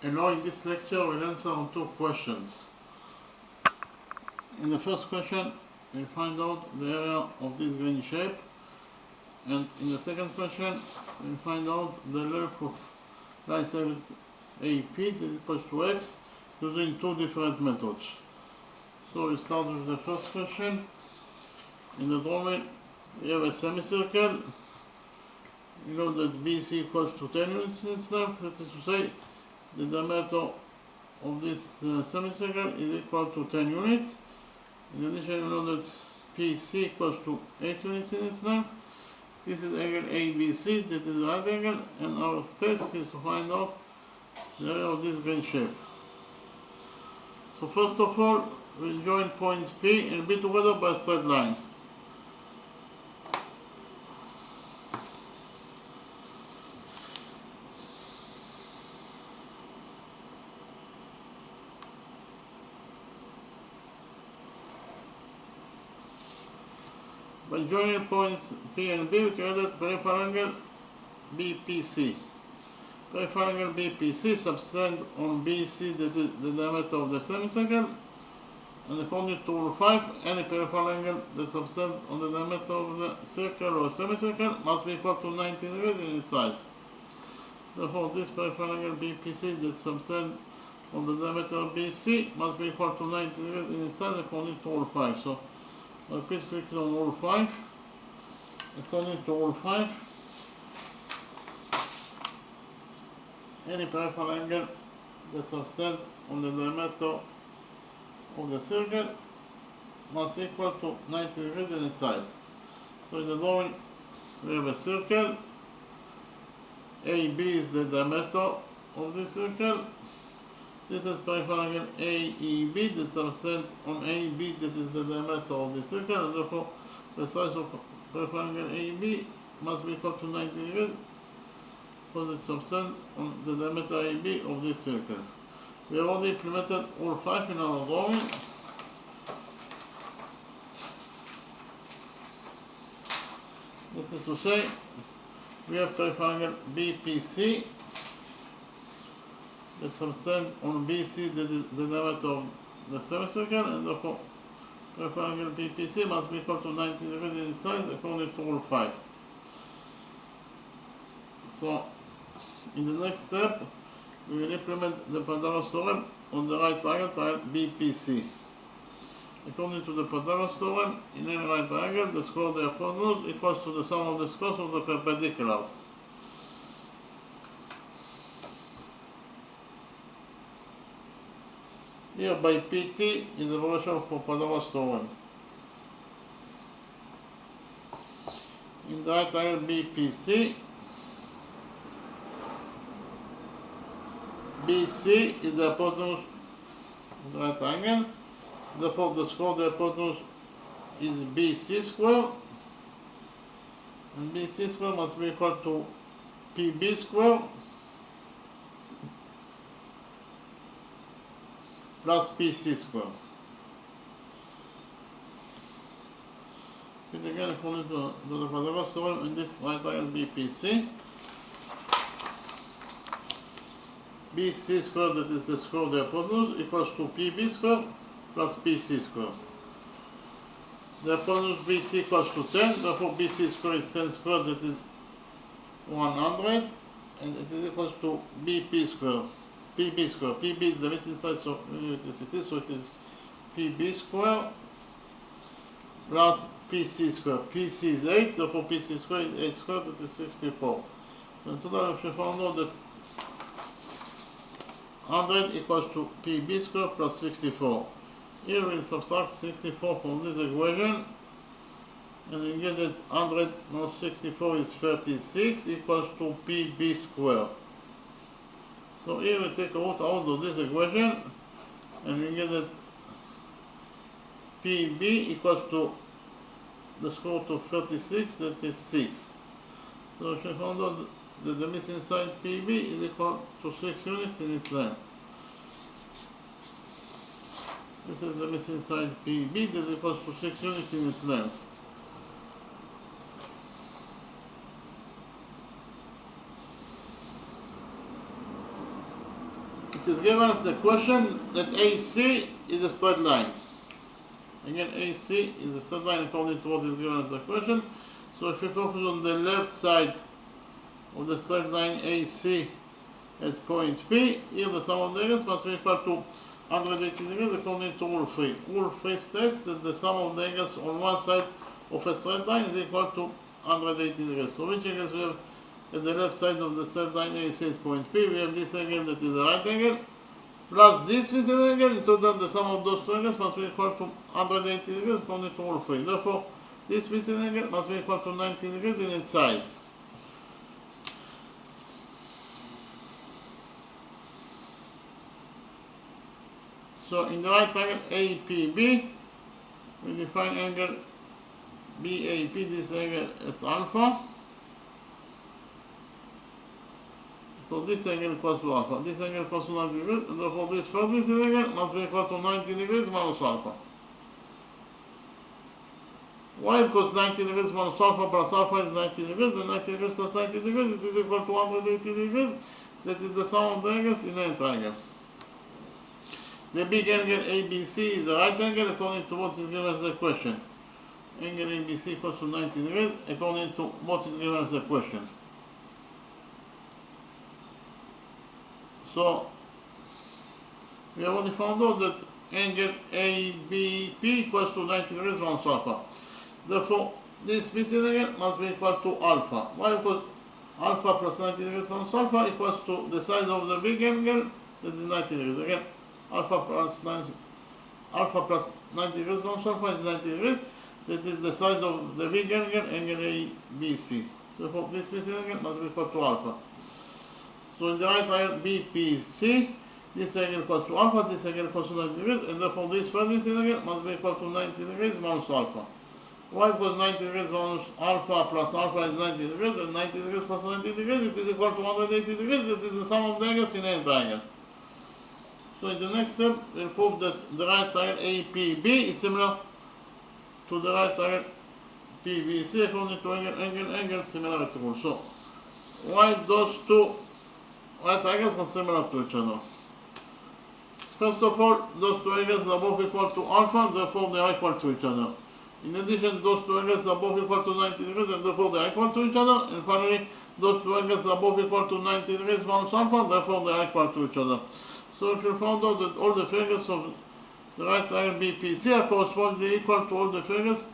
And now in this lecture we'll answer on two questions. In the first question we'll find out the area of this green shape, and in the second question we'll find out the length of line segment AP that is equal to x using two different methods. So we start with the first question. In the drawing we have a semicircle. You know that BC equals to 10 units in its length. That is to say, the diameter of this semicircle is equal to 10 units. In addition, you know that PC equals to 8 units in its length. This is angle ABC, that is the right angle, and our task is to find out the area of this green shape. So first of all, we'll join points P and B together by a straight line. By joining points P and B, we create peripheral angle BPC. Peripheral angle BPC subtends on BC, that is the diameter of the semicircle, and according to rule 5, any peripheral angle that subtends on the diameter of the circle or semicircle must be equal to 90 degrees in its size. Therefore, this peripheral angle BPC that subtends on the diameter of BC must be equal to 90 degrees in its size according to rule 5. So, I'll repeat quickly on rule 5. According to rule 5, any peripheral angle that subtends on the diameter of the circle must equal to 90 degrees in its size. So in the drawing we have a circle. AB is the diameter of this circle. This is peripheral angle AEB that subtends on AB, that is the diameter of the circle, and therefore the size of peripheral angle AB must be equal to 90 degrees because it subtends on the diameter AB of this circle. We have already implemented rule 5 in our drawing. That is to say, we have peripheral angle BPC that subtends on BC, that is the diameter of the semicircle, and therefore peripheral angle BPC must be equal to 90 degrees in its size according to rule 5. So, in the next step, we will implement the Pythagoras theorem on the right triangle BPC. According to the Pythagoras theorem, in any right triangle, the square of the hypotenuse equals to the sum of the squares of the perpendiculars. Here by PT is the evaluation for Pythagoras theorem. In the right triangle BPC, BC is the hypotenuse of the right triangle. Therefore, the square of the hypotenuse is BC square, and BC square must be equal to PB square plus PC square. And again, according to the Pythagoras theorem in this right triangle BPC, BC square, that is the square of the hypotenuse, equals to PB square plus PC square. The hypotenuse BC equals to 10, therefore BC square is 10 squared, that is 100, and it is equals to BP square, PB square. PB is the missing side, so it is PB square plus PC square. PC is 8, therefore PC square is 8 squared, that is 64. So in total we found out that 100 equals to PB square plus 64. Here we subtract 64 from this equation, and we get that 100 minus 64 is 36 equals to PB square. So here we take a root out of this equation, and we get that PB equals to the square root of 36, that is 6. So we found out that the missing side PB is equal to 6 units in its length. This is the missing side PB that is equal to 6 units in its length. it is given us the question that AC is a straight line. Again, AC is a straight line according to what is given as the question. So if we focus on the left side of the straight line AC at point P, here the sum of the angles must be equal to 180 degrees according to rule 3. Rule 3 states that the sum of the angles on one side of a straight line is equal to 180 degrees. So which angles we have at the left side of the straight line AC at point P? We have this angle that is the right angle, plus this missing angle. In total, the sum of those two angles must be equal to 180 degrees according to rule 3. Therefore, this missing angle must be equal to 90 degrees in its size. So in the right angle APB, we define angle BAP, this angle as alpha. So this angle equals to alpha. This angle equals to 90 degrees, and therefore this third missing angle must be equal to 90 degrees minus alpha. Why? Because 90 degrees minus alpha plus alpha is 90 degrees, and 90 degrees plus 90 degrees, it is equal to 180 degrees. That is the sum of the angles in a triangle. The big angle ABC is the right angle according to what is given as the question. Angle ABC equals to 90 degrees according to what is given as the question. So we have already found out that angle ABP equals to 90 degrees minus alpha. Therefore, this missing angle must be equal to alpha. Why? Because alpha plus 90 degrees minus alpha equals to the size of the big angle, that is 90 degrees. Again, alpha plus 90 degrees minus alpha is 90 degrees. That is the size of the big angle, angle ABC. Therefore, this missing angle must be equal to alpha. So in the right angle BPC, this angle equals to alpha, this angle equals to 90 degrees, and therefore this third missing angle must be equal to 90 degrees minus alpha. Why? Because 90 degrees minus alpha plus alpha is 90 degrees, and 90 degrees plus 90 degrees, it is equal to 180 degrees. That is the sum of the angles in a triangle. So in the next step, we'll prove that the right angle APB is similar to the right angle PBC according to angle similarity rule. So why those two right angles are similar to each other? First of all, those two angles are both equal to alpha, therefore they are equal to each other. In addition, those two angles are both equal to 90 degrees, and therefore they are equal to each other. And finally, those two angles are both equal to 90 degrees minus alpha, therefore they are equal to each other. So if you found out that all the figures of the right angle BPC are correspondingly equal to all the figures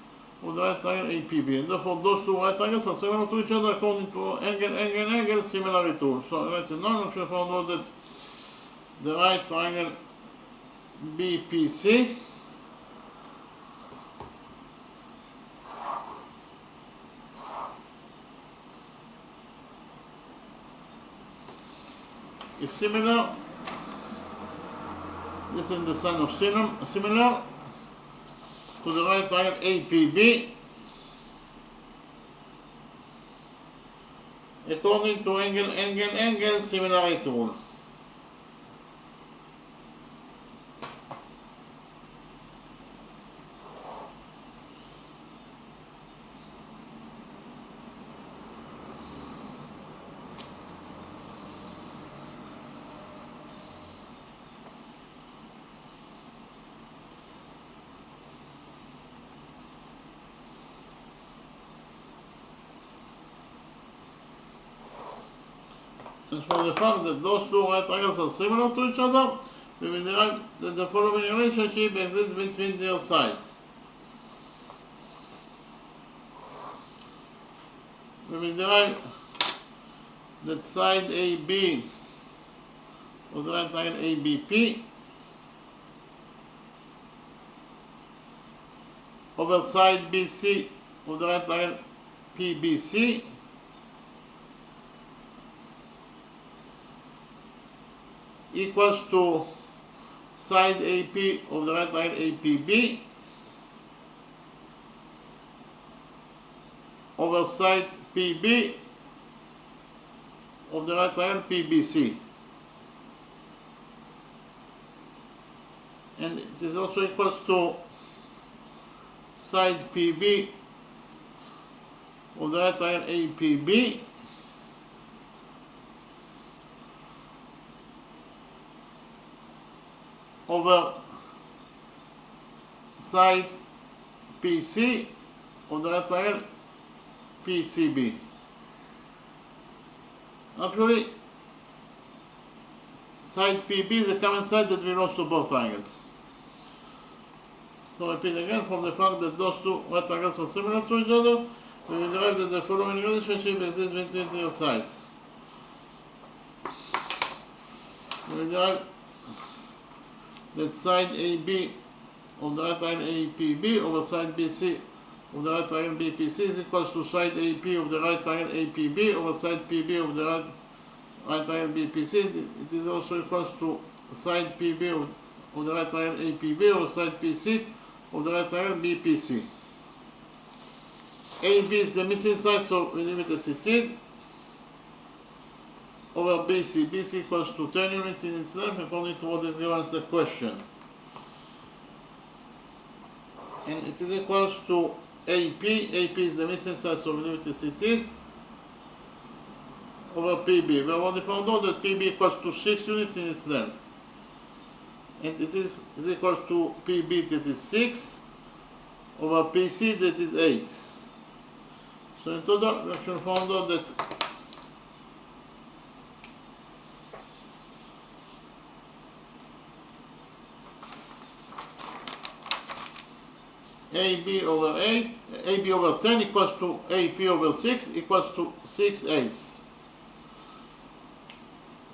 of the right angle APB, and therefore those two right angles are similar to each other according to angle similarity rule. So right now, if you found out that the right angle BPC is similar, this is the sign of similar to the right angle APB according to angle similarity rule. And for the fact that those two right angles are similar to each other, we will derive that the following relationship exists between their sides. We will derive that side AB of the right angle ABP over side BC of the right angle PBC equals to side AP of the right angle APB over side PB of the right angle PBC. And it is also equals to side PB of the right angle APB over side PC of the right triangle PCB. Actually, side PB is a common side that belongs to both triangles. So repeat again, from the fact that those two right triangles are similar to each other, we will derive that the following relationship exists between their sides. We will derive that side AB of the right triangle APB over side BC of the right triangle BPC is equals to side AP of the right triangle APB over side PB of the right triangle BPC. It is also equals to side PB of the right triangle APB over side PC of the right triangle BPC. AB is the missing side, so we leave it as it is. Over BC. BC equals to 10 units in its length according to what is given as the question. And it is equals to AP. AP is the missing side, so we leave it as it is. Over PB. We have already found out that PB equals to 6 units in its length. And it is equals to PB, that is 6, over PC, that is 8. So in total, we actually found out that AB over 8, AB over 10 equals to AP over 6 equals to 6/8.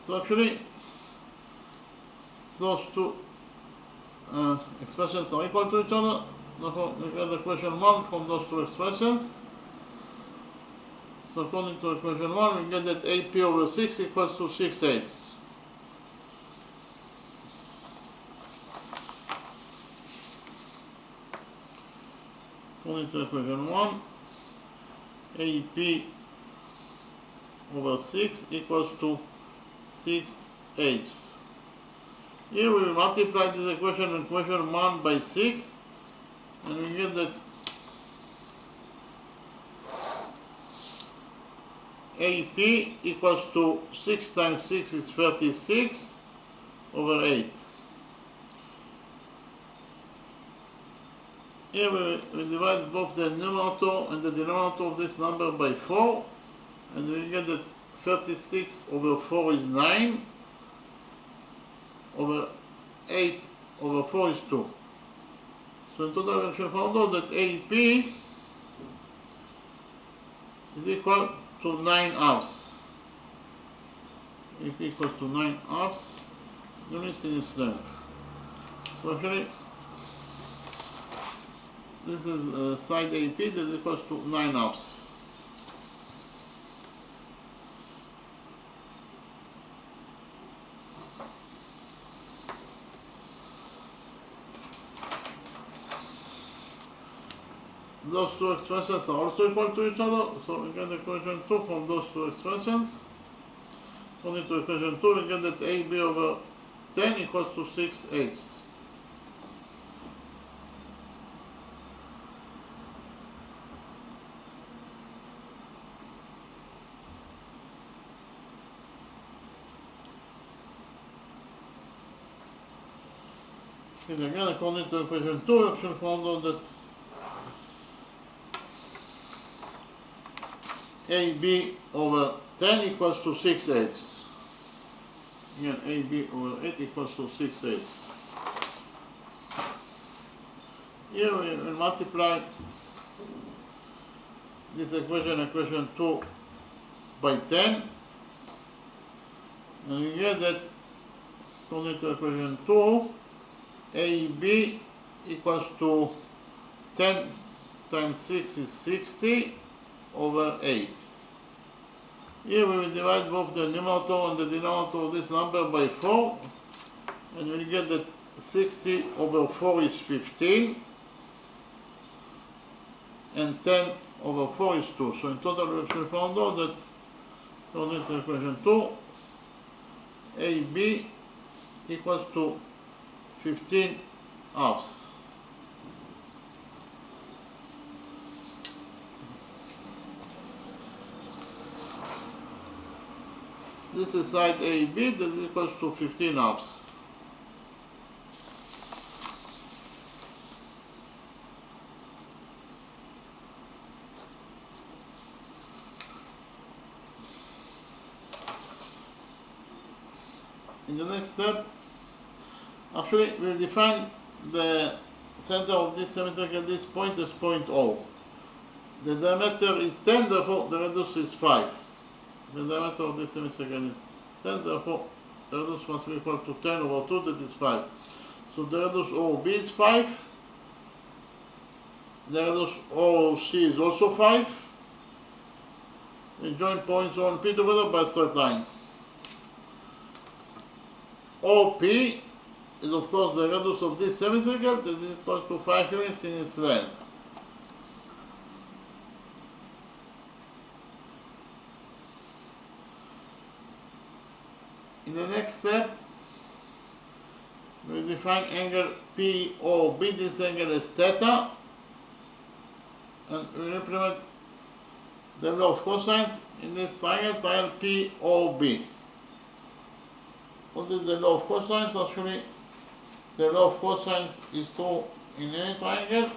So actually, those two expressions are equal to each other. Therefore, we get the equation 1 from those two expressions. So according to equation 1, we get that AP over 6 equals to 6/8. According to equation 1, AP over 6 equals to 6/8. Here we multiply this equation with equation 1 by 6, and we get that AP equals to 6 times 6 is 36 over 8. Here we divide both the numerator and the denominator of this number by 4, and we get that 36 over 4 is 9, over 8 over 4 is 2. So in total we actually found out that AP is equal to 9/2. AP equals to 9/2 units in its length. So actually, this is side AP that equals to 9/2. Those two expressions are also equal to each other, so we get equation 2 from those two expressions. According to equation 2, we get that AB over 10 equals to 6/8. And again, according to equation 2, we actually found out that AB over 10 equals to 6/8. Again, AB over 8 equals to 6/8. Here we multiply this equation 2 by 10, and we get that according to equation 2, AB equals to 10 times 6 is 60 over 8. Here we will divide both the numerator and the denominator of this number by 4, and we get that 60 over 4 is 15, and 10 over 4 is 2. So in total we actually found out that according to equation 2, AB equals to 15/2. This is side AB that is equals to 15/2. in the next step, actually we'll define the center of this semicircle, this point is point O. The diameter is 10, therefore the radius is 5. The diameter of this semicircle is 10, therefore the radius must be equal to 10 over 2, that is 5. So the radius OB is 5. The radius OC is also 5. We join points O and P together by a straight line. OP is of course the radius of this semicircle, that is equal to 5 units in its length. In the next step, we define angle POB, this angle is theta, and we implement the law of cosines in this triangle, triangle POB. What is the law of cosines? Actually, the law of cosines is true in any triangle.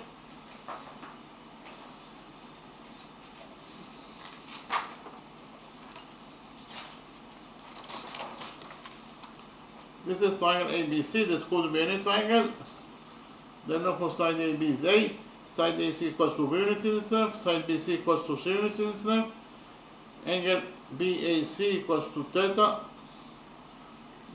This is triangle ABC, that could be any triangle. The length of side AB is A, side AC equals to B units in itself, side BC equals to C units in itself. Angle BAC equals to theta.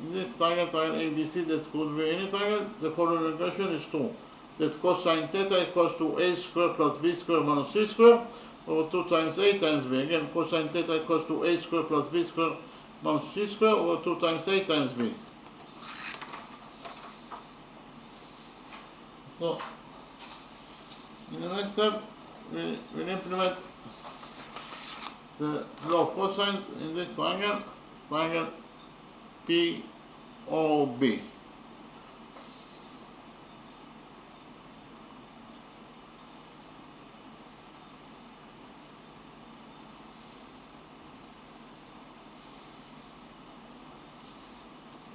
In this triangle, triangle ABC, that could be any triangle, the following equation is true. That cosine theta equals to A squared plus B squared minus C squared over 2 times A times B. Again, cosine theta equals to A squared plus B squared minus C squared over 2 times A times B. So, in the next step, we will implement the law of cosines in this triangle, triangle POB.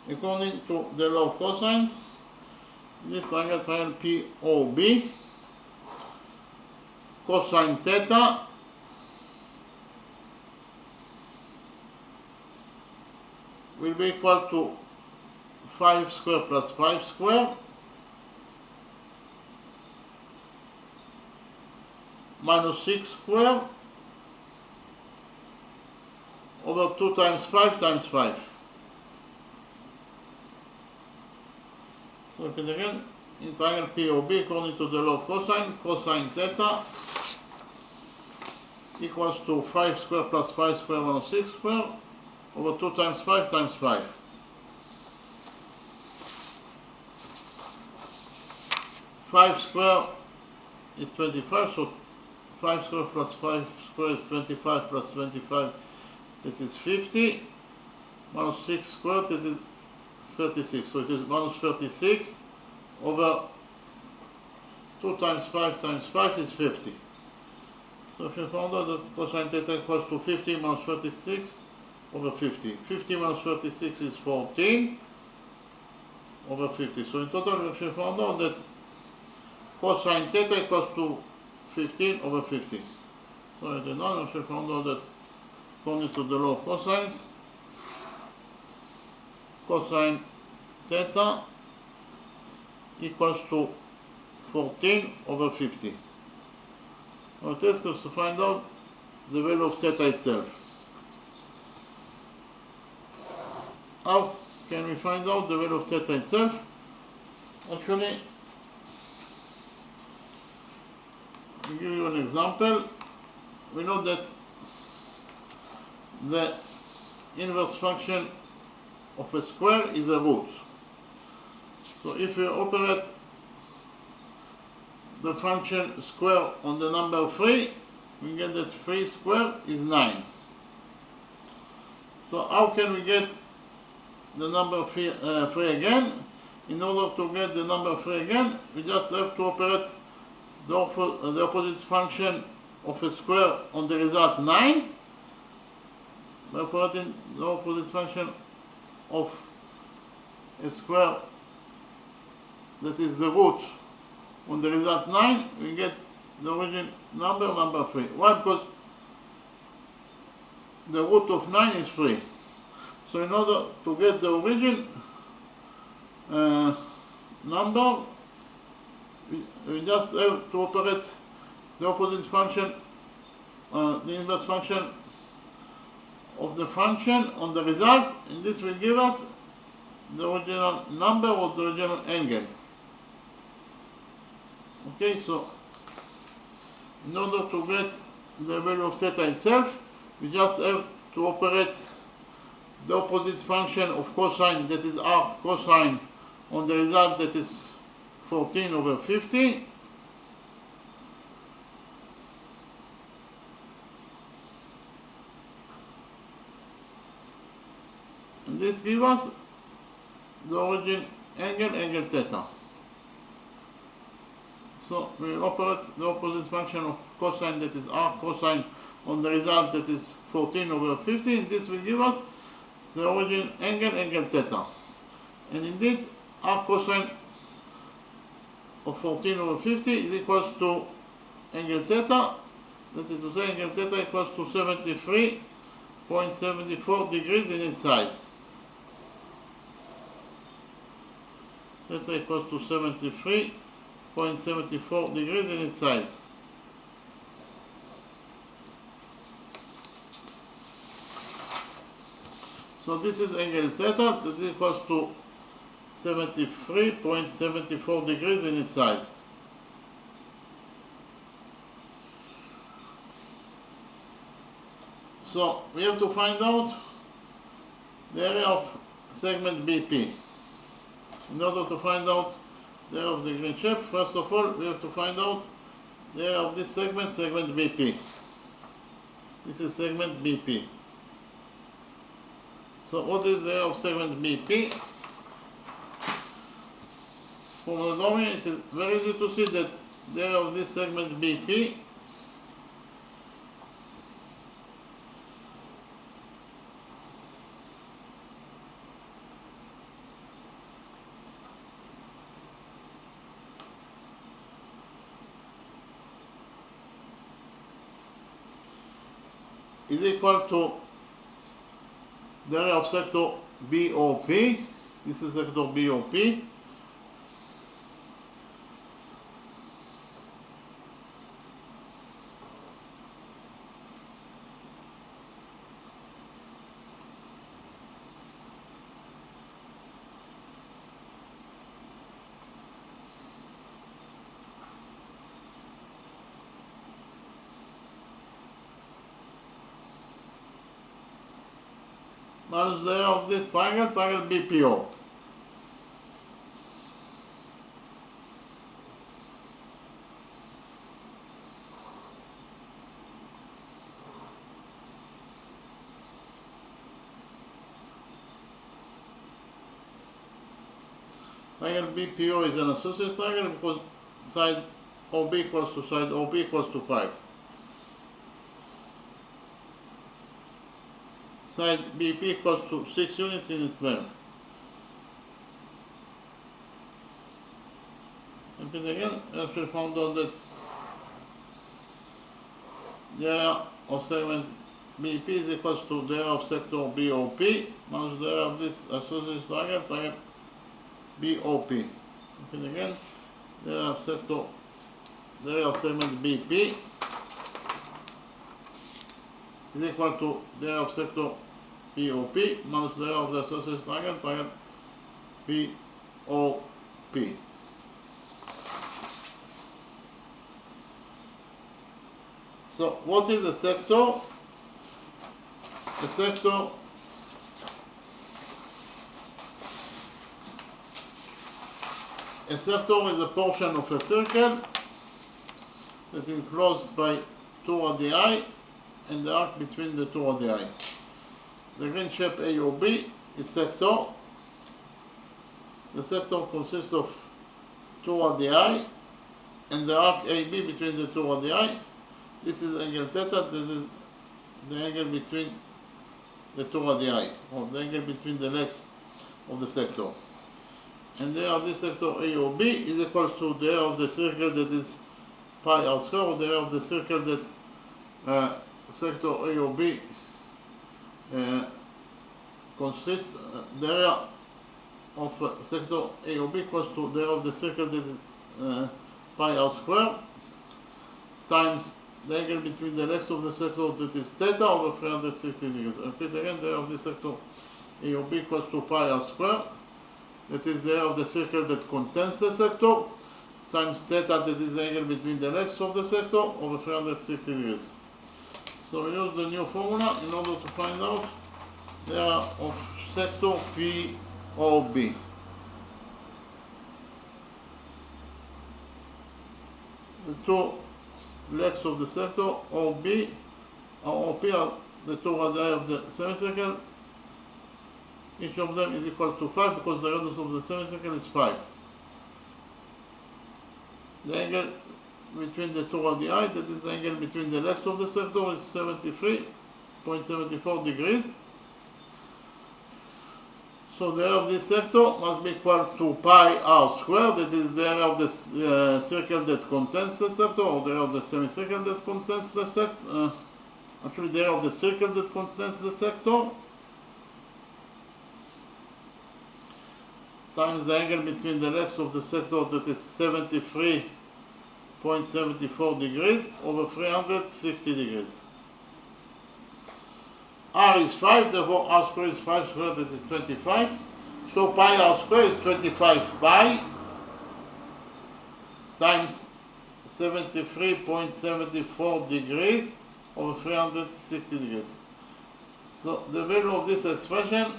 According to the law of cosines, this triangle, triangle POB, cosine theta will be equal to 5 squared plus 5 squared minus 6 squared over 2 times 5 times 5. So repeat again, in triangle POB, according to the law of cosine, cosine theta equals to 5 squared plus 5 squared minus 6 squared over 2 times 5 times 5. Five squared is 25, so 5 squared plus 5 squared is 25 plus 25, that is 50, minus 6 squared, that is 36, so it is minus 36 over 2 times 5 is 50. So if you found out that cosine theta equals to 50 minus 36 over 50. 50 minus 36 is 14 over 50. So in total we actually found out that cosine theta equals to 15 over 50. So at the end we actually found out that according to the law of cosines, cosine theta equals to 14 over 50. Our test is to find out the value of theta itself. How can we find out the value of theta itself? Actually, to give you an example, we know that the inverse function of a square is a root. So if we operate the function square on the number 3, we get that 3 squared is 9. So how can we get the number 3 again? In order to get the number 3 again, we just have to operate the opposite function of a square on the result 9 by operating the opposite function of a square that is the root on the result 9, we get the origin number 3. Why? Because the root of 9 is 3. So in order to get the origin number, we just have to operate the opposite function, the inverse function of the function on the result, and this will give us the original number or the original angle. Okay, so in order to get the value of theta itself, we just have to operate the opposite function of cosine, that is r cosine, on the result, that is 14 over 50. And this gives us the origin angle theta. So we operate the opposite function of cosine, that is r cosine, on the result, that is 14 over 50. And this will give us the origin angle theta. And indeed, r cosine of 14 over 50 is equals to angle theta. That is to say, angle theta equals to 73.74 degrees in its size. Theta equals to 73.74 degrees in its size. So this is angle theta, that is equals to 73.74 degrees in its size. So we have to find out the area of segment BP. In order to find out the area of the green shape, first of all, we have to find out the area of this segment BP. This is segment BP. So what is the area of segment BP? From the drawing, it is very easy to see that the area of this segment BP is equal to the area of sector BOP. This is sector BOP. Minus the area of this triangle BPO. Triangle BPO is an associated triangle because side OB equals to side OB equals to 5. Side BP equals to 6 units in its length. Repeat again, as we found out that the area of segment BP is equals to the area of sector BOP minus the area of this associated triangle BOP. Repeat again, the area of segment BP is equal to the area of sector BOP minus the area of the associated triangle BOP. So what is a sector? A sector is a portion of a circle that is enclosed by 2 radii and the arc between the 2 radii. The green shape AOB is sector. The sector consists of 2 radii and the arc AB between the 2 radii. This is angle theta, this is the angle between the 2 radii, or the angle between the legs of the sector. And the area of this sector AOB is equal to the area of the circle that is pi r square, or the area of the circle that sector AOB consists the area of sector A or B equals to the area of the circle that is pi r square times the angle between the legs of the circle that is theta over 360 degrees. Repeat again, the area of the sector A or B equals to pi r square, that is the area of the circle that contains the sector, times theta, that is the angle between the legs of the sector, over 360 degrees. So we use the new formula in order to find out the area of sector P or B. The two legs of the sector OB or OP are the two radii of the semicircle. Each of them is equal to 5 because the radius of the semicircle is 5. The angle between the two radii, that is the angle between the legs of the sector, is 73.74 degrees. So the area of this sector must be equal to pi r squared, that is the area of the circle that contains the sector, or the area of the semicircle that contains the sector. Actually, the area of the circle that contains the sector, times the angle between the legs of the sector, that is 73.74 degrees over 360 degrees. R is 5, therefore r squared is 5 squared, that is 25. So pi r squared is 25 pi times 73.74 degrees over 360 degrees. So the value of this expression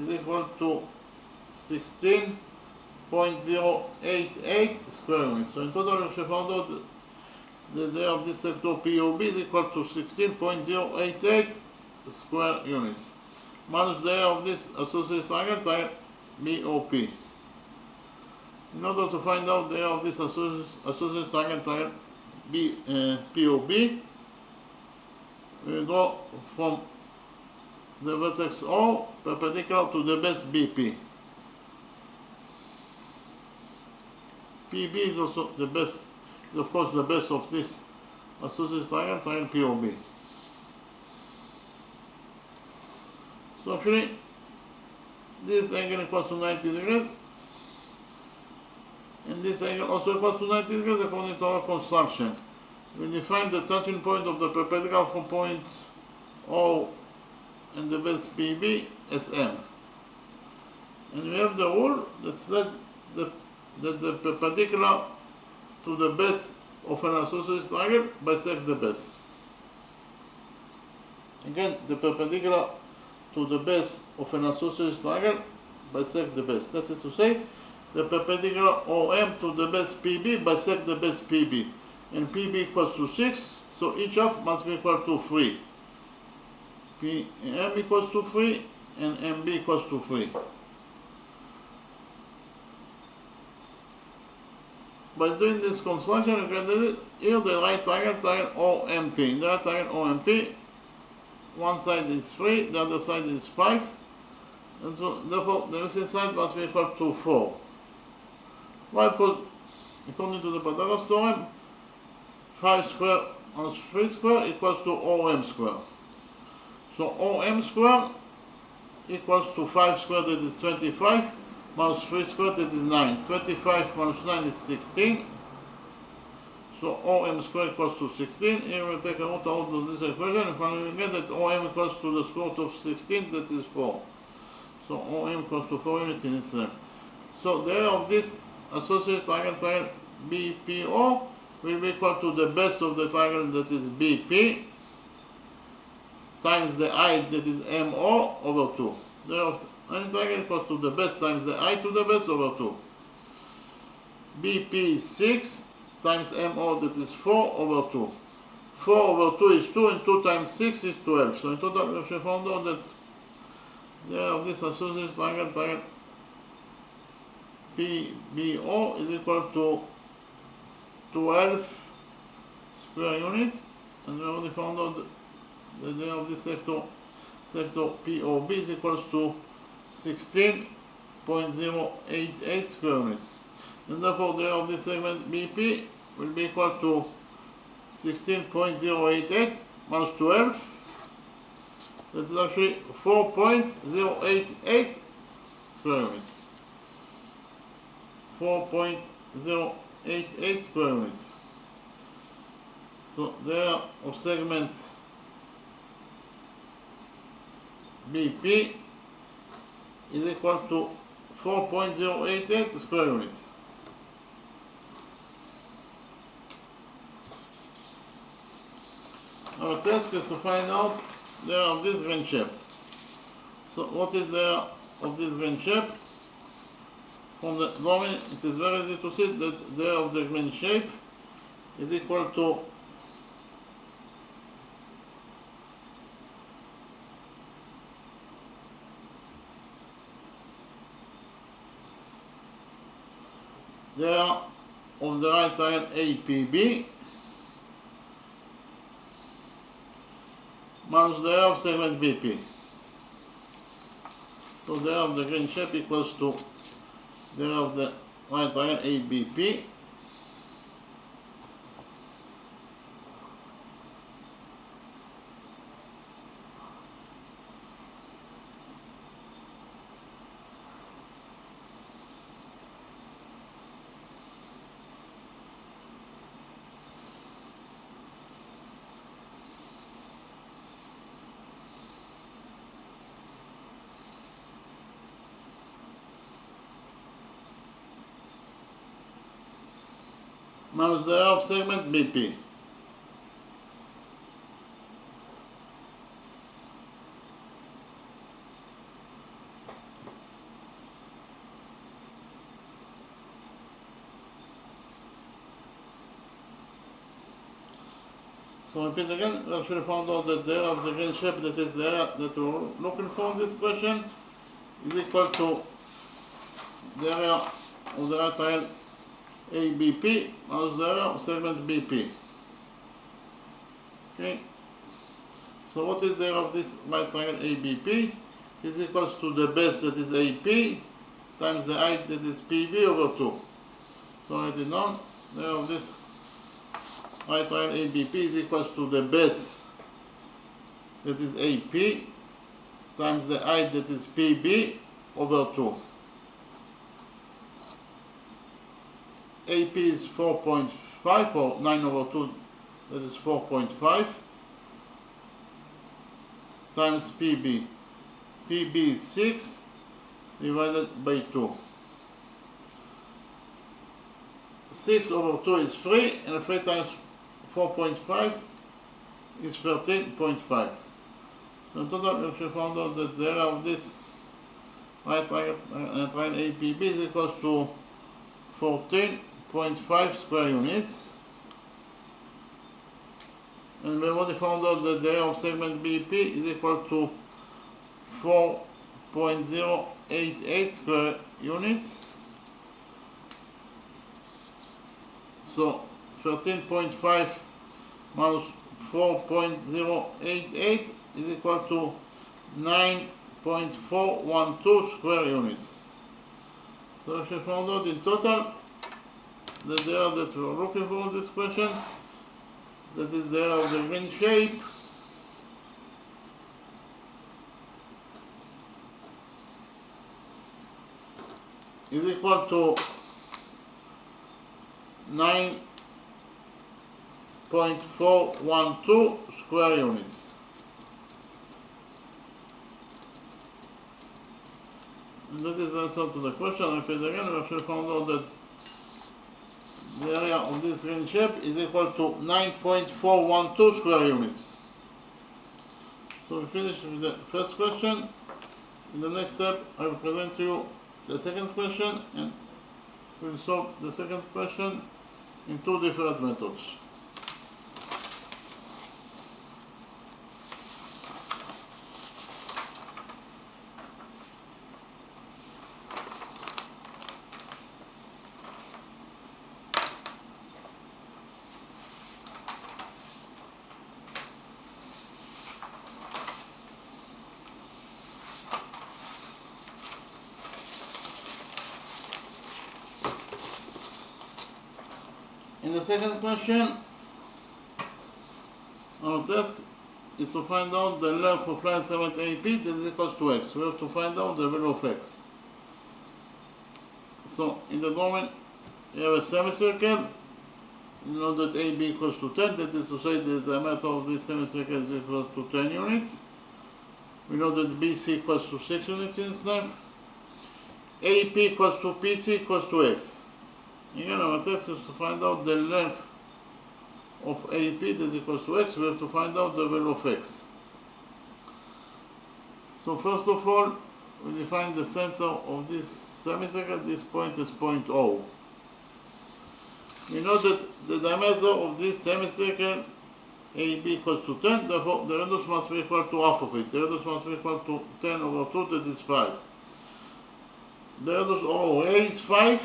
is equal to 16.088 square units. So in total, we have found out the area of this sector POB is equal to 16.088 square units, minus the area of this associated triangle BOP. In order to find out the area of this associated triangle POB, we will go from the vertex O perpendicular to the base BP. PB is also the base, of course, the base of this associated triangle POB. So actually, this angle equals to 90 degrees, and this angle also equals to 90 degrees according to our construction. We define the touching point of the perpendicular from point O and the base PB as M. And we have the rule that says that the perpendicular to the base of an associated triangle bisect the base. Again, the perpendicular to the base of an associated triangle bisect the base. That is to say, the perpendicular OM to the base PB bisect the base PB. And PB equals to 6, so each half must be equal to 3. PM equals to 3 and MB equals to 3. By doing this construction, you can do here the right triangle OMP. In the right triangle OMP, one side is 3, the other side is 5, and so therefore the missing side must be equal to 4. Why? Because according to the Pythagoras theorem, 5 square minus 3 square equals to OM square. So OM square equals to 5 square, that is 25, minus 3 square, that is 9. 25 minus 9 is 16. So OM square equals to 16. Here we take a root out of this equation, and finally we get that OM equals to the square root of 16, that is 4. So OM equals to 4 units in itself. So the area of this associated triangle BPO will be equal to the base of the triangle, that is BP, times the height, that is MO, over 2. The area of any triangle equals to the base times the height to the base over 2. BP is 6 times MO, that is 4 over 2. 4 over 2 is 2, and 2 times 6 is 12. So in total, we have found out that the area of this associated triangle PBO is equal to 12 square units, and we already found out that the area of this sector POB is equal to 16.088 square units. And therefore the area of this segment BP will be equal to 16.088 minus 12, That is actually 4.088 square units. 4.088 square units. So the area of segment BP is equal to 4.088 square units. Our task is to find out the area of this grain shape. So what is the area of this grain shape? From the drawing, it is very easy to see that the area of the grain shape is equal to the area of the right triangle APB minus the area of segment BP. So the area of the grain shape equals to the area of the right triangle ABP minus the area of segment BP. So repeat again, we actually found out that the area of the grain shape, that is the area that we're looking for in this question, is equal to the area of the right triangle ABP minus the area of segment BP. Okay. So what is the area of this right triangle ABP? It is equals to the base, that is AP, times the height, that is PB over 2. So write it down. The area of this right triangle ABP is equals to the base, that is AP, times the height, that is PB over 2. AP is 4.5, or 9 over 2, that is 4.5, times PB. PB is 6 divided by 2. 6 over 2 is 3, and 3 times 4.5 is 13.5. So in total, we actually found out that the area of this right triangle APB is equal to 14.5 square units. And we already found out that the area of segment BP is equal to 4.088 square units. So 13.5 minus 4.088 is equal to 9.412 square units. So she found out in total that the area that we are looking for in this question, that is the area of the grain shape, is equal to 9.412 square units. And that is the answer to the question. I repeat again, we actually found out that the area of this grain shape is equal to 9.412 square units. So we finish with the first question. In the next step, I will present to you the second question, and we'll solve the second question in two different methods. In the second question, our task is to find out the length of line segment AP that is equals to x. We have to find out the value of x. So in the domain, you have a semicircle. You know that AB equals to 10, that is to say that the diameter of this semicircle is equal to 10 units. We know that BC equals to 6 units in its length. AP equals to PC equals to x. Again, our test is to find out the length of AP that is equals to x. We have to find out the value of x. So first of all, we define the center of this semicircle. This point is point O. We know that the diameter of this semicircle AB equals to 10, therefore the radius must be equal to half of it. The radius must be equal to 10 over 2, that is 5. The radius OA is 5,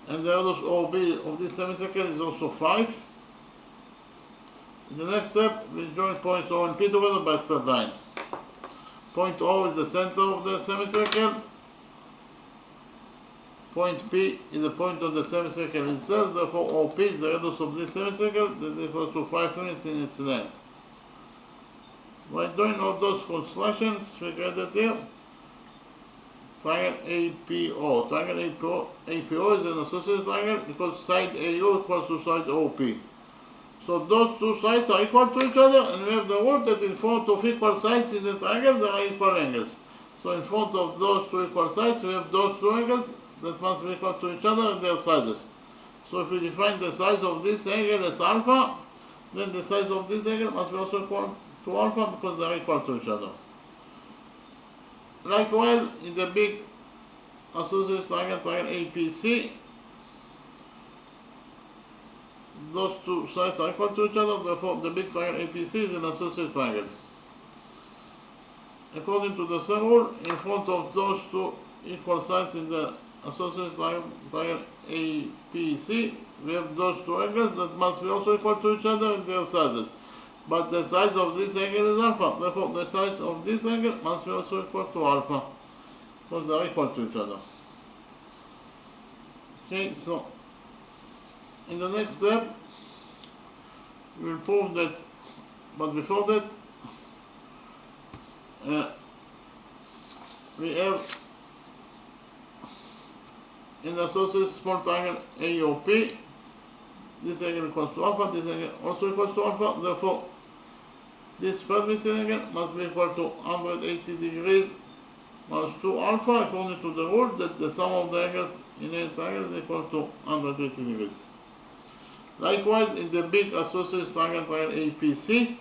and the radius OB of this semicircle is also 5. In the next step, we join points O and P together by a straight line. Point O is the center of the semicircle. Point P is the point of the semicircle itself, therefore OP is the radius of this semicircle that is equal to 5 units in its length. By doing all those constructions, we get that here. Triangle APO. Triangle APO is an associated triangle because side AO equals to side OP. So those two sides are equal to each other, and we have the rule that in front of equal sides in the triangle there are equal angles. So in front of those two equal sides we have those two angles that must be equal to each other and their sizes. So if we define the size of this angle as alpha, then the size of this angle must be also equal to alpha because they are equal to each other. Likewise, in the big associated triangle, triangle APC, those two sides are equal to each other, therefore the big triangle APC is an associated triangle. According to the same rule, in front of those two equal sides in the associated triangle APC, we have those two angles that must be also equal to each other in their sizes. But the size of this angle is alpha, therefore the size of this angle must be also equal to alpha, because they are equal to each other. Okay, so in the next step, we will prove that, but before that, we have in the associated small triangle AOP, this angle equals to alpha, this angle also equals to alpha, therefore this third missing angle must be equal to 180 degrees minus 2 alpha, according to the rule that the sum of the angles in a triangle is equal to 180 degrees. Likewise, in the big associated triangle APC,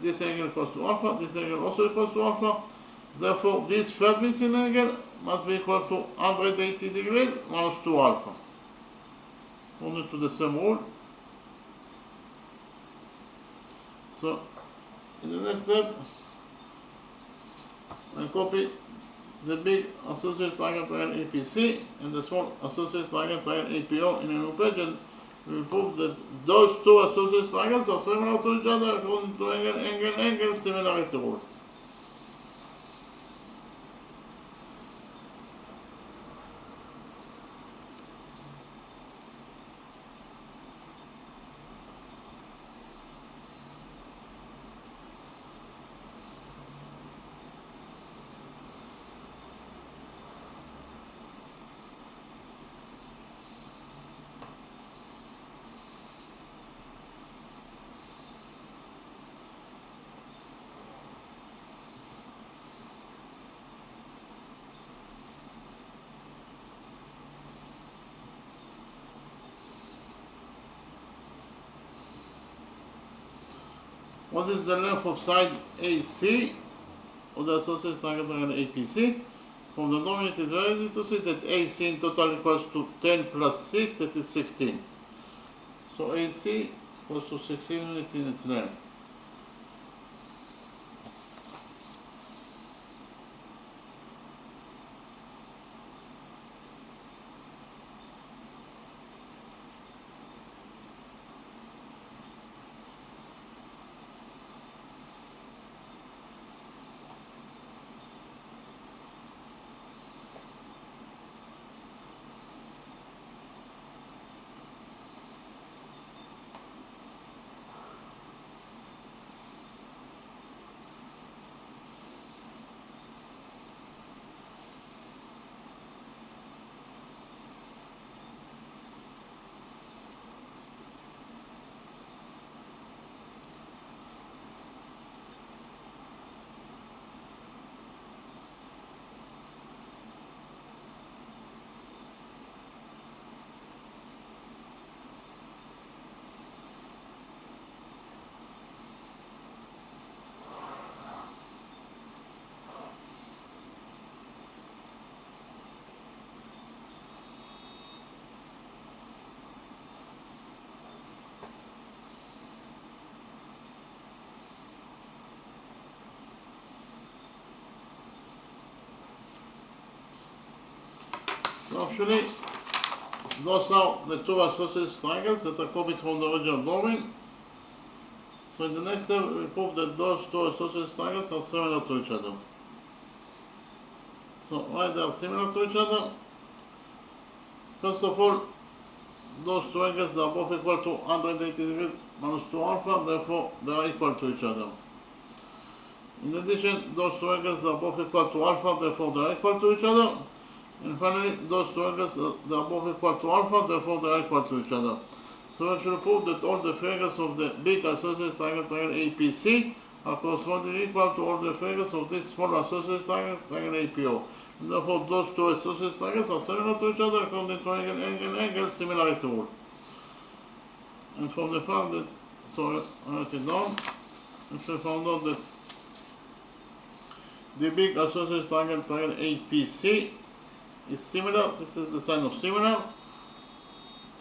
this angle equals to alpha, this angle also equals to alpha, therefore this third missing angle must be equal to 180 degrees minus 2 alpha, according to the same rule. So in the next step, I copy the big associated triangle APC and the small associated triangle APO in a new page, and we prove that those two associated triangles are similar to each other according to angle similarity rule. What is the length of side AC of the associated triangle APC? From the domain it is very easy to see that AC in total equals to 10 plus 6, that is 16. So AC equals to 16 units in its length. So actually, those are the two isosceles triangles that are copied from the original drawing. So in the next step, we prove that those two isosceles triangles are similar to each other. So why they are similar to each other? First of all, those two angles they are both equal to 180 degrees minus 2 alpha, therefore they are equal to each other. In addition, those two angles they are both equal to alpha, therefore they are equal to each other. And finally, those two angles they are both equal to alpha, therefore they are equal to each other. So we actually prove that all the angles of the big isosceles triangle APC are correspondingly equal to all the angles of this small isosceles triangle APO. And therefore, those two isosceles triangles are similar to each other according to angle similarity rule. And from the fact that, so I write it down, we found out that the big isosceles triangle APC is similar, this is the sign of similar,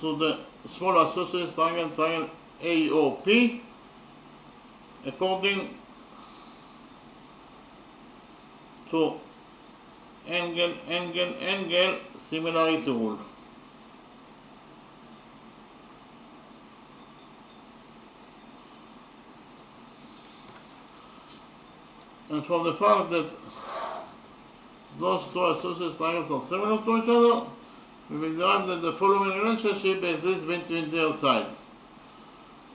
to the small isosceles triangle AOP according to angle similarity rule. And from the fact that those two isosceles triangles are similar to each other, we will derive that the following relationship exists between their sides.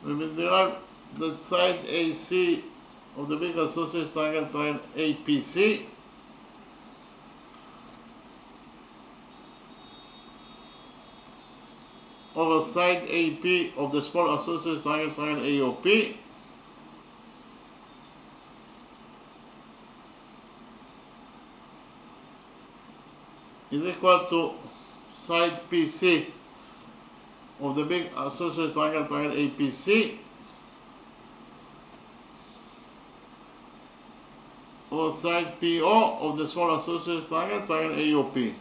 We will derive that side AC of the big isosceles triangle APC over side AP of the small isosceles triangle AOP is equal to side PC of the big isosceles triangle APC or side PO of the small isosceles triangle AOP.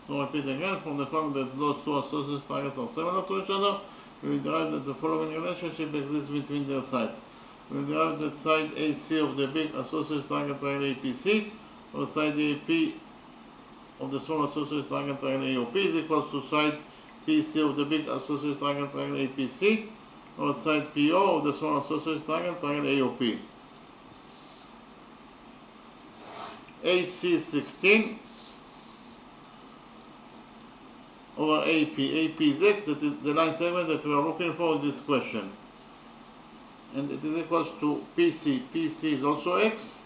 So repeat again, from the fact that those two isosceles triangles are similar to each other, we will derive that the following relationship exists between their sides. We will derive that side AC of the big isosceles triangle APC or side AP of the small isosceles triangle AOP is equal to side PC of the big isosceles triangle APC or side PO of the small isosceles triangle AOP. AC 16 over AP. AP is X, that is the line segment that we are looking for in this question. And it is equal to PC. PC is also X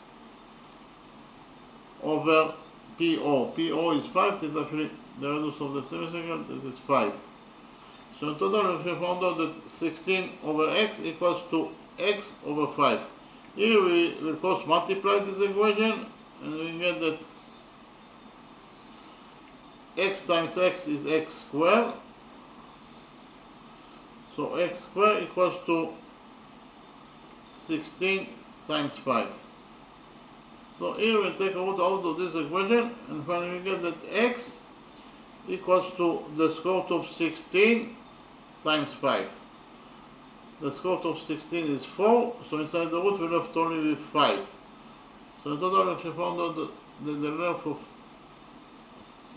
over PO. PO is 5, this is actually the radius of the semicircle, that is 5. So in total we found out that 16 over X equals to X over 5. Here we will cross multiply this equation and we get that X times X is X squared. So X squared equals to 16 times 5. So here we take a root out of this equation and finally we get that X equals to the square root of 16 times 5. The square root of 16 is 4, so inside the root we left only with 5. So in total we actually found out that the length of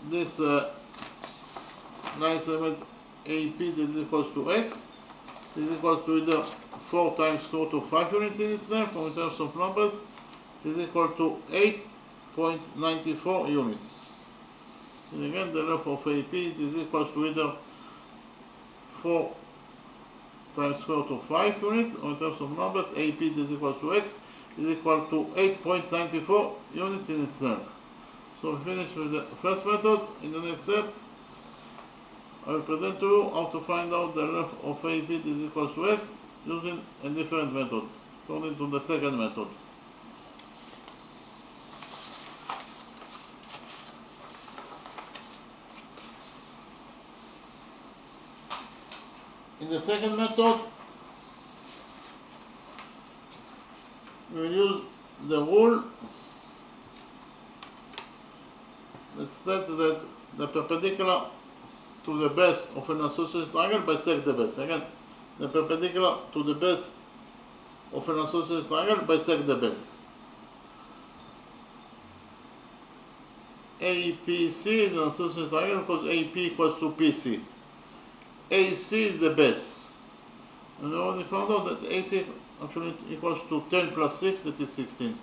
this line segment AP is equals to X is equals to either 4 times square root of 5 units in its length, or in terms of numbers it is equal to 8.94 units. And again the length of AP is equal to either 4 times square root of 5 units, or in terms of numbers AP is equal to X is equal to 8.94 units in its length. So we finish with the first method. In the next step I will present to you how to find out the length of AP is equal to X using a different method, according to the second method. In the second method, we will use the rule that states that the perpendicular to the base of an isosceles triangle bisect the base. Again, the perpendicular to the base of an isosceles triangle bisect the base. APC is an isosceles triangle because AP equals to PC. AC is the base. And we already found out that AC actually equals to 10 plus 6, that is 16.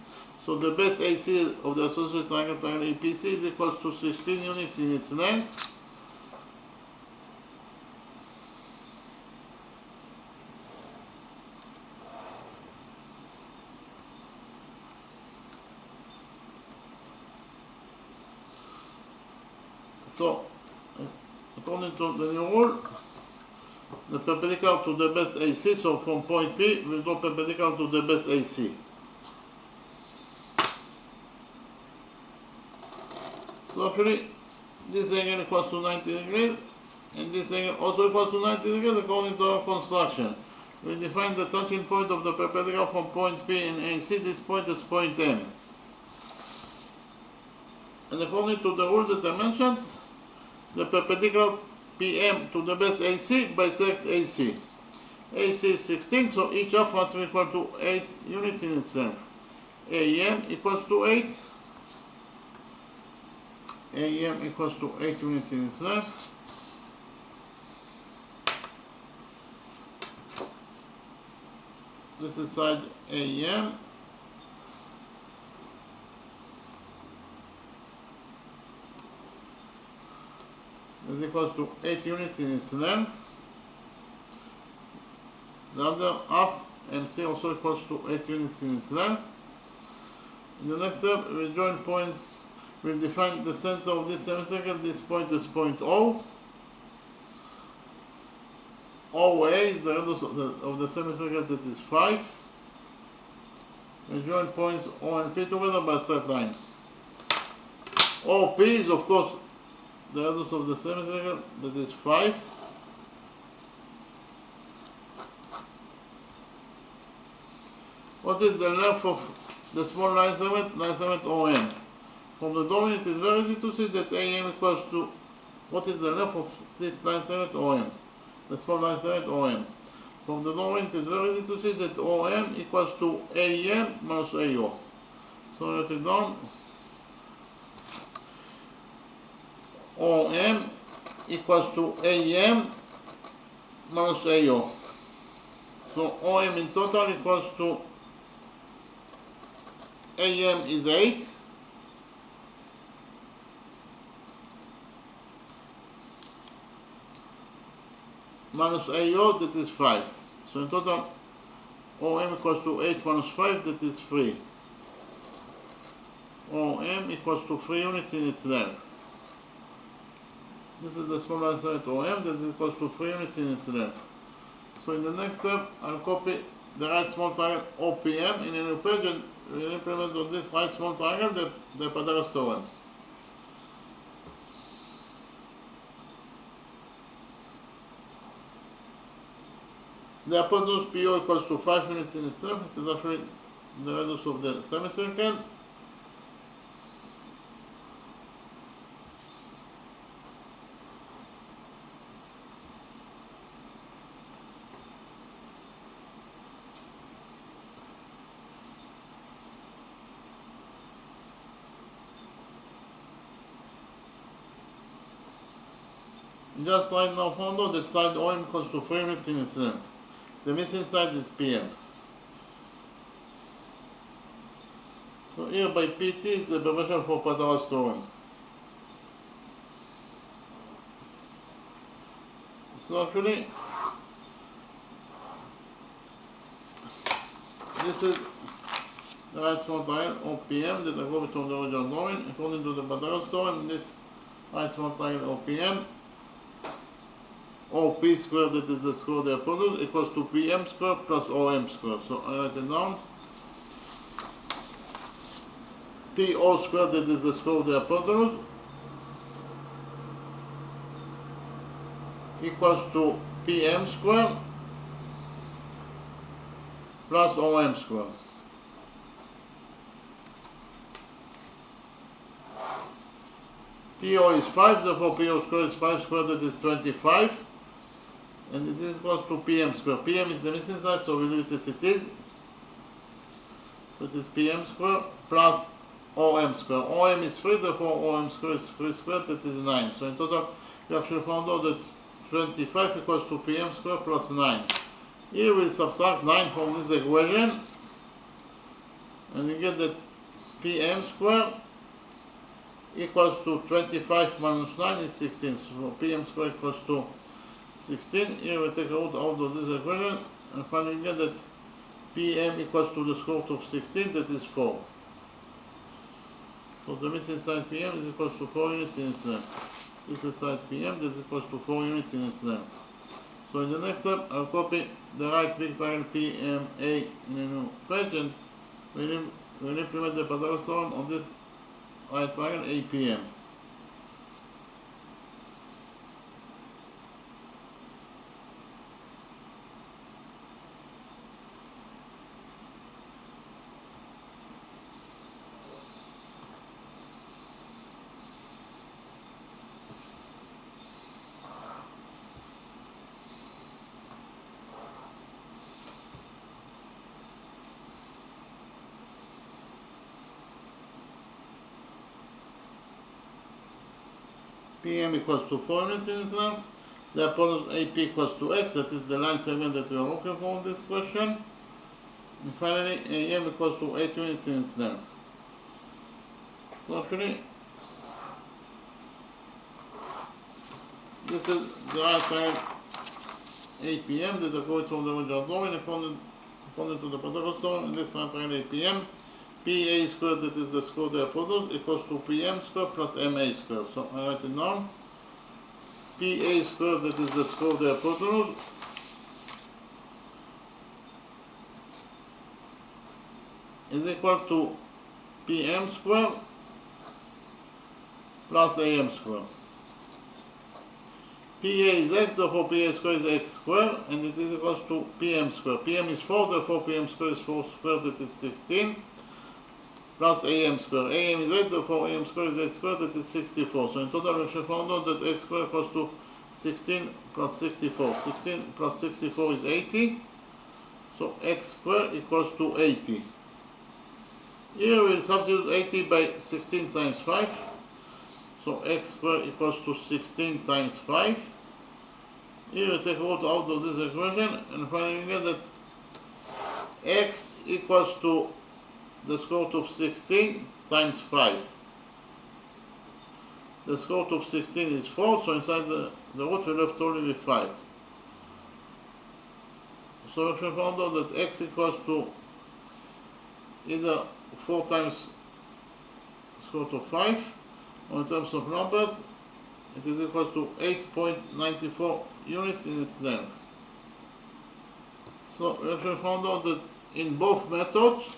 So the base AC of the isosceles triangle APC is equals to 16 units in its length. So, according to the new rule, the perpendicular to the base AC, so from point P, will go perpendicular to the base AC. So actually, this angle equals to 90 degrees, and this angle also equals to 90 degrees according to our construction. We define the touching point of the perpendicular from point P and AC. This point is point M. And according to the rule that I mentioned, the perpendicular PM to the base AC bisect AC. AC is 16, so each half must be equal to 8 units in its length. AM equals to 8. AM equals to 8 units in its length. This is side AM. Is equals to 8 units in its length. The other half, MC, also equals to 8 units in its length. In the next step, we join points. We'll define the center of this semicircle. This point is point O. OA is the radius of the semicircle, that is 5. We join points O and P together by a straight line. OP is, of course, the radius of the semicircle, that is 5. What is the length of the small line segment? Line segment OM. From the drawing, it is very easy to see that AM equals to, what is the length of this line segment OM? The small line segment OM. From the drawing, it is very easy to see that OM equals to AM minus AO. So write it down. OM equals to AM minus AO. So OM in total equals to AM is 8. Minus AO, that is 5. So in total, OM equals to 8 minus 5, that is 3. OM equals to 3 units in its length. This is the small line segment OM, that is equals to 3 units in its length. So in the next step, I'll copy the right small triangle OPM in a new page, and we'll implement on this right small triangle the Pythagoras theorem. The hypotenuse PO equals to 5 units in its length. It is actually the radius of the semicircle. Just right now found out that side OM equals to 3 units in its length. The missing side is PM. So here by PT is the abbreviation for Pythagoras theorem. So actually, this is the right small triangle OPM that I copied from the original drawing. According to the Pythagoras theorem, this right small triangle OPM, OP squared, that is the square of the hypotenuse, equals to PM squared plus OM squared. So I write it down. PO squared, that is the square of the hypotenuse, equals to PM squared plus OM squared. PO is 5, therefore PO squared is 5 squared, that is 25. And it is equals to PM squared. PM is the missing side, so we leave it as it is. So it is PM squared plus OM squared. OM is 3, therefore OM squared is 3 squared, that is 9. So in total, we actually found out that 25 equals to PM squared plus 9. Here we subtract 9 from this equation, and we get that PM squared equals to 25 minus 9 is 16. So PM squared equals to 16. Here we take a root out of this equation, and finally get that PM equals to the square root of 16, that is 4. So the missing side PM is equals to 4 units in its length. This is side PM, that is equals to 4 units in its length. So in the next step, I'll copy the right big triangle PMA in a new page, and we'll implement the Pythagoras theorem on this right triangle APM. PM equals to 4 units in its length. The hypotenuse AP equals to X, that is the line segment that we are looking for in this question. And finally, AM equals to 8 units in its length. So actually, this is the right triangle APM that according to the original drawing, according to the Pythagoras theorem, in this right triangle APM, PA squared, that is the square of the hypotenuse, equals to PM squared plus MA squared. So I write it down. PA squared, that is the square of the hypotenuse, is equal to PM squared plus AM squared. PA is X, therefore PA squared is X squared, and it is equal to PM squared. PM is 4, therefore PM squared is 4 squared, that is 16. Plus AM squared. AM is 8, therefore AM squared is 8 squared, that is 64. So in total, we actually found out that X squared equals to 16 plus 64. 16 plus 64 is 80. So X squared equals to 80. Here we substitute 80 by 16 times 5. So X squared equals to 16 times 5. Here we take a root out of this equation, and finally we get that X equals to the square root of 16 times 5. The square root of 16 is 4, so inside the root we left only with 5. So we actually found out that X equals to either 4 times square root of 5, or in terms of numbers, it is equal to 8.94 units in its length. So we actually found out that in both methods,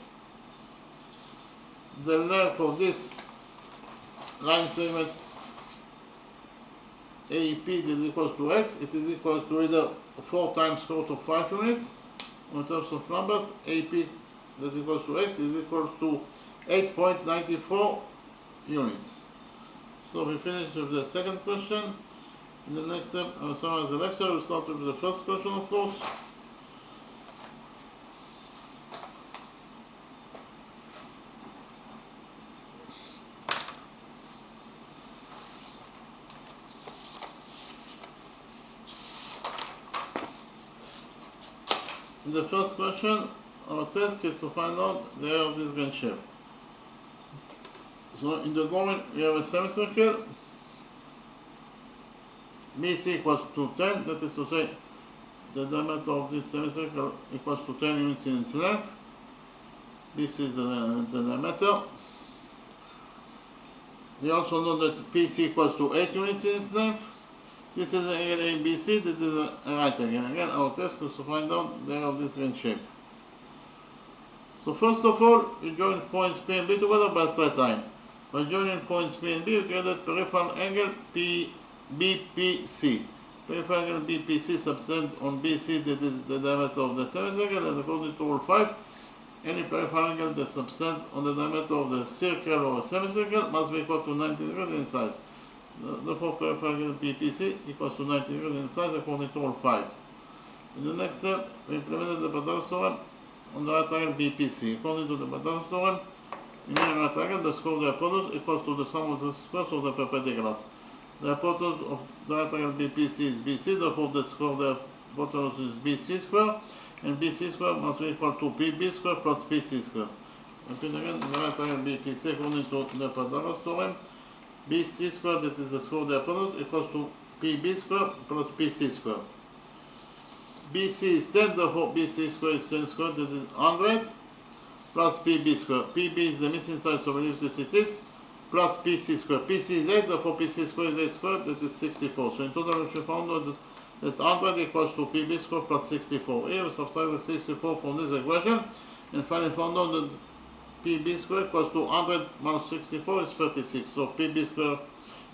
the length of this line segment AP is equal to X, it is equal to either 4 times square root of 5 units, or in terms of numbers, AP that is equal to X is equal to 8.94 units. So we finish with the second question. In the next step, I will summarize the lecture. We'll start with the first question, of course. In the first question, our task is to find out the area of this given shape. So in the drawing, we have a semicircle. BC equals to 10, that is to say, the diameter of this semicircle equals to 10 units in its length. This is the diameter. We also know that PC equals to 8 units in its length. This is an angle ABC, this is a right angle. Again, our task is to find out the area of this given shape. So first of all, we join points P and B together by straight line. By joining points P and B, we get that peripheral angle BPC. Peripheral angle BPC subtends on BC, that is the diameter of the semicircle, and according to rule 5, any peripheral angle that subtends on the diameter of the circle or semicircle must be equal to 90 degrees in size. Therefore, peripheral angle BPC equals to 90 degrees in size according to rule 5. In the next step, we implemented the Pythagoras theorem on the right angle BPC. According to the Pythagoras theorem, In a right angle, the square of the hypotenuse equals to the sum of the squares of the perpendiculars. The hypotenuse of the right angle BPC is BC, therefore the square of the hypotenuse is BC square, and BC square must be equal to PB square plus PC square. Repeat again, the right angle BPC according to the Pythagoras theorem, BC square, that is the square of the hypotenuse, equals to PB square plus PC square. BC is 10, therefore BC square is 10 square, that is 100, plus PB square. PB is the missing side, so we leave this it is, plus PC square. PC is 8, therefore PC square is 8 square, that is 64. So in total we found out that 100 equals to PB square plus 64. Here we subtract the 64 from this equation, and finally found out that PB square equals to 100 minus 64 is 36. So PB square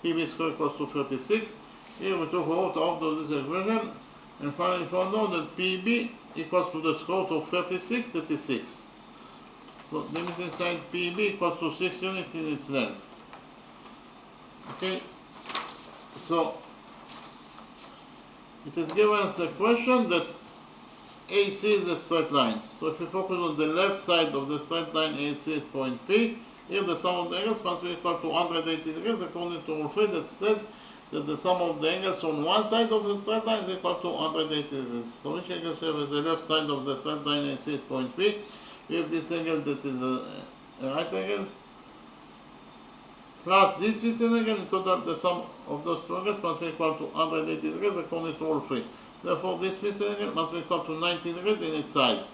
equals to 36. Here we took out of this equation, and finally found out that PB equals to the square root of 36. So the missing side PB equals to 6 units in its length. Okay, so it has given us the question that AC is a straight line. So if we focus on the left side of the straight line AC at point P, here the sum of the angles must be equal to 180 degrees according to rule 3 that says that the sum of the angles on one side of the straight line is equal to 180 degrees. So which angles we have at the left side of the straight line AC at point P? We have this angle that is a right angle plus this missing angle. In total the sum of those two angles must be equal to 180 degrees according to rule 3. Therefore this missing angle must be equal to 90 degrees in its size.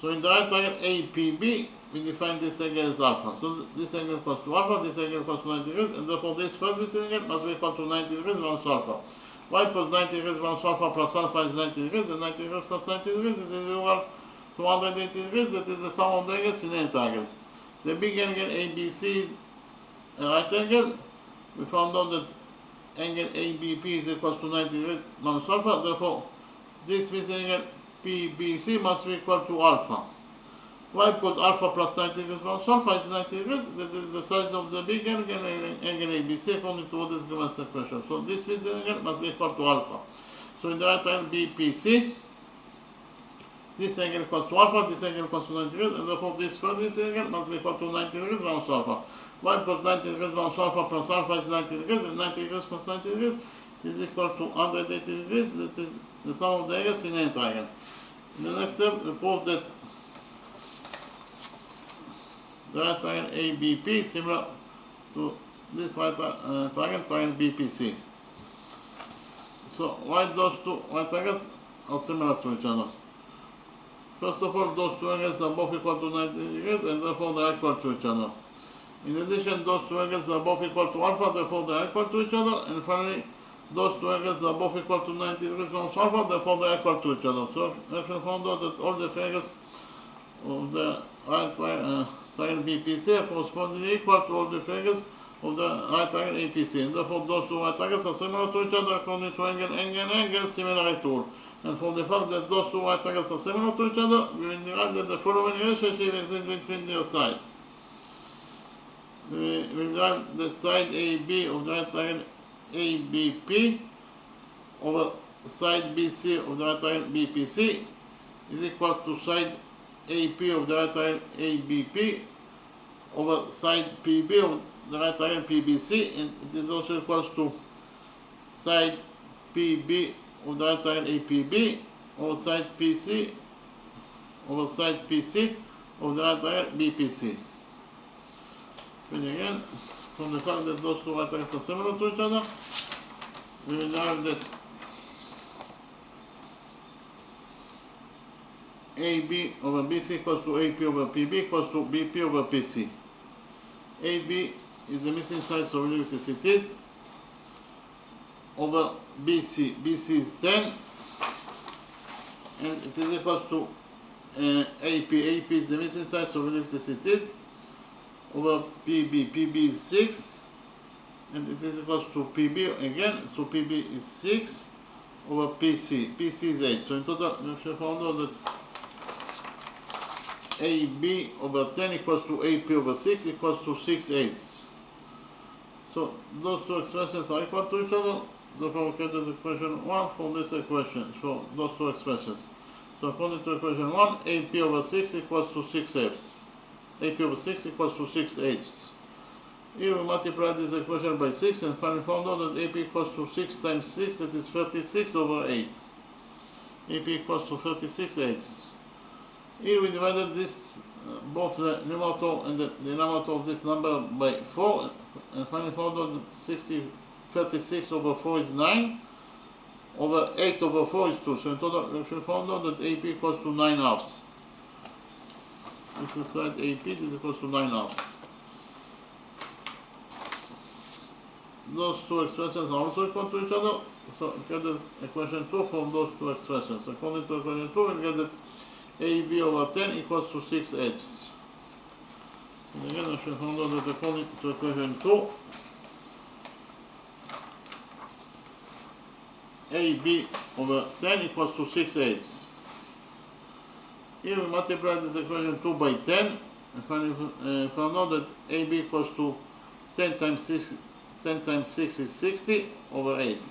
So in the right angle APB, we define this angle as alpha. So this angle equals to alpha, this angle equals to 90 degrees, and therefore this first missing angle must be equal to 90 degrees minus alpha. Why? Because 90 degrees minus alpha plus alpha is 90 degrees, and 90 degrees plus 90 degrees is equal to 180 degrees, that is the sum of the angles in a triangle. The big angle ABC is a right angle. We found out that angle ABP is equals to 90 degrees minus alpha, therefore this missing angle PBC must be equal to alpha. Why? Because alpha plus 90 degrees minus alpha is 90 degrees, that is the size of the big angle ABC according to what is given as a question. So this missing angle must be equal to alpha. So in the right angle BPC, this angle equals to alpha, this angle equals to 90 degrees, and therefore this first missing angle must be equal to 90 degrees minus alpha. Why? Because 90 degrees minus alpha plus alpha is 90 degrees, and 90 degrees plus 90 degrees is equal to 180 degrees, that is the sum of the angles in a triangle. In the next step, we prove that the right triangle ABP is similar to this right triangle BPC. So why those two right triangles are similar to each other? First of all, those two angles are both equal to 90 degrees, and therefore they are equal to each other. In addition, those two angles are both equal to alpha, therefore they are equal to each other. And finally, those two angles are both equal to 90 degrees minus alpha, therefore they are equal to each other. So we can find out that all the angles of the right triangle BPC are correspondingly equal to all the angles of the right triangle APC. And therefore those two right triangles are similar to each other according to angle similarity rule. And from the fact that those two right triangles are similar to each other, we will derive that the following relationship exists between their sides. We will derive that side AB of the right triangle ABP over side BC of the right triangle BPC is equal to side AP of the right triangle ABP over side PB of the right triangle PBC, and it is also equal to side PB of the right triangle APB over side PC over side PC of the right triangle BPC. And again, from the fact that those two right triangles are similar to each other, we will derive that AB over BC equals to AP over PB equals to BP over PC. AB is the missing side, so we leave it as it is, over BC. BC is 10, and it is equal to AP. AP is the missing side, so we leave it as it is, over PB. PB is 6, and it is equal to PB again, so PB is 6 over PC. PC is 8. So in total, we have found out that AB over 10 equals to AP over 6 equals to 6/8. So those two expressions are equal to each other. Therefore, we get the equation 1 for this equation, for those two expressions. So according to equation 1, AP over 6 equals to 6/8. AP over 6 equals to 6/8. Here we multiply this equation by 6 and finally found out that AP equals to 6 times 6, that is 36/8. AP equals to 36/8. Here we divided this, both the numerator and the denominator of this number by 4 and finally found out that 36/4 is 9, over 8/4 is 2. So in total we found out that AP equals to 9/2. This is side AP, this equals to 9/2. Those two expressions are also equal to each other, so we get the equation 2 from those two expressions. According to equation 2, we get that AB over 10 equals to 6/8. And again, we found out that according to equation 2, AB over 10 equals to 6/8. Here we multiply this equation 2 by 10 and finally found out that AB equals to 10 times 6 is 60/8.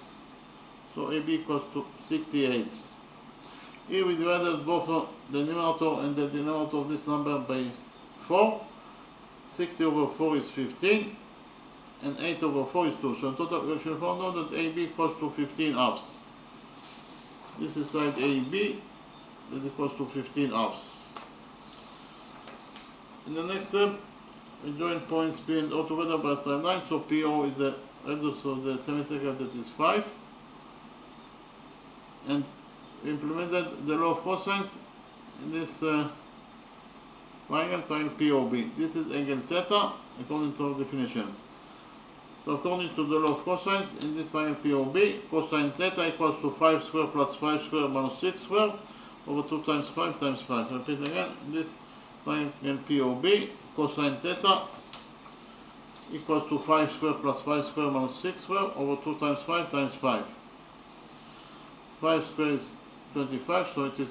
So AB equals to 60/8. Here we divided both the numerator and the denominator of this number by 4. 60/4 is 15 and 8/4 is 2. So in total we actually found out that AB equals to 15/2. This is side AB, that equals to 15/2. In the next step, we join points P and O together by a straight line, so PO is the radius of the semicircle, that is 5. And we implemented the law of cosines in this triangle POB. This is angle theta according to our definition. So according to the law of cosines, in this triangle POB, cosine theta equals to 5 squared plus 5 squared minus 6 squared over 2 times 5 times 5. Repeat again, this triangle POB, cosine theta equals to 5 squared plus 5 squared minus 6 squared over 2 times 5 times 5. 5 squared is 25, so it is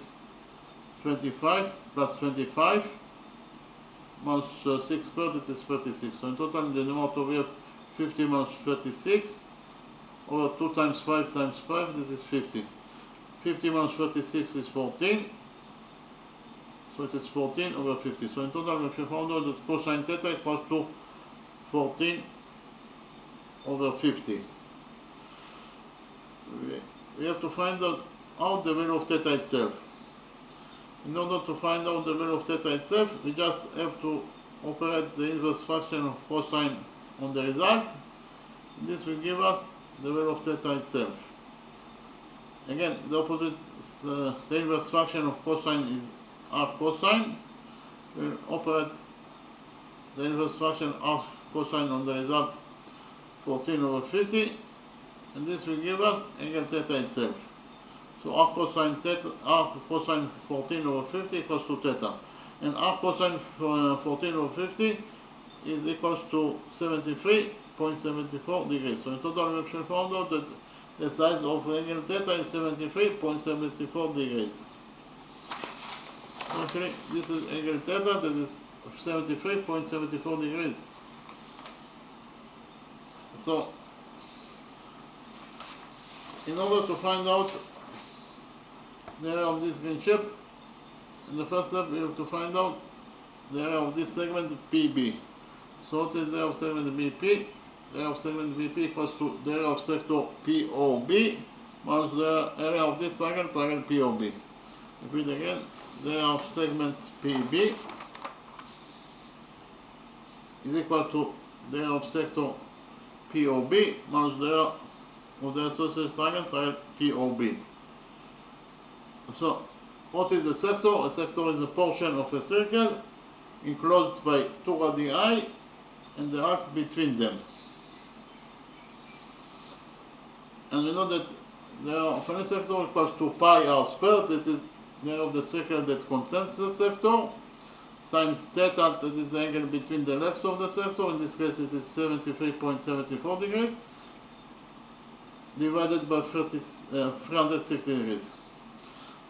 25 plus 25 minus 6 squared, it is 36. So in total, in the numerator we have 50 minus 36 over 2 times 5 times 5, this is 50. 50 minus 36 is 14, so it is 14 over 50. So in total we found out that cosine theta equals to 14 over 50. We have to find out the value of theta itself. In order to find out the value of theta itself, we just have to operate the inverse fraction of cosine on the result. This will give us the value of theta itself. Again, the opposite, the inverse fraction of cosine is half cosine. We'll operate the inverse fraction of cosine on the result 14 over 50, and this will give us angle theta itself. So half cosine 14 over 50 equals to theta, and half cosine 14 over 50 is equals to 73.74 degrees. So in total we actually found out that the size of angle theta is 73.74 degrees. Actually, this is angle theta, that is 73.74 degrees. So, in order to find out the area of this green shape, in the first step we have to find out the area of this segment PB. So what is the area of segment BP? The area of segment BP equals to the area of sector POB minus the area of this triangle POB. Repeat again, the area of segment PB is equal to the area of sector POB minus the area of the associated triangle POB. So, what is the sector? A sector is a portion of a circle enclosed by 2 radii and the arc between them. And we know that the area of any sector equals to pi r squared, that is the area of the circle that contains the sector, times theta, that is the angle between the legs of the sector, in this case it is 73.74 degrees, divided by 360 degrees.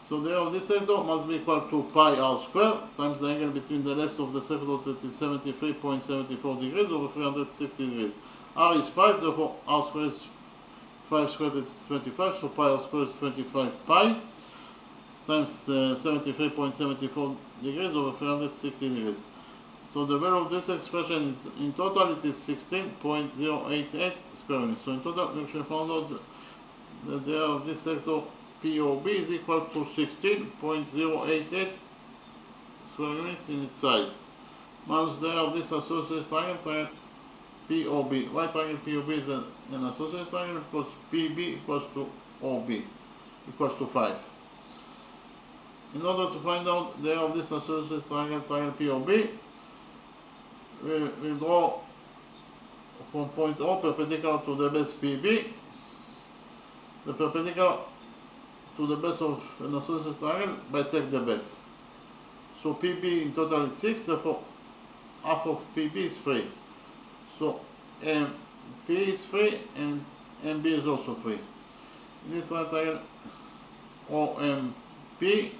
So the area of this sector must be equal to pi r squared times the angle between the legs of the sector, that is 73.74 degrees over 360 degrees. R is 5, therefore r squared is 5 squared, that is 25, so pi r squared is 25 pi times 73.74 degrees over 360 degrees. So the value of this expression in total it is 16.088 square units. So in total we should found out that the area of this sector POB is equal to 16.088 square units in its size. Minus the area of this associated triangle POB. Why triangle POB is an associated triangle? Because PB equals to OB equals to 5. In order to find out the area of this associated triangle POB, we draw from point O perpendicular to the base PB, the perpendicular to the base of an associated triangle bisect the base. So PB in total is 6, therefore half of PB is 3. So MP is 3 and MB is also 3. In this right triangle OMP,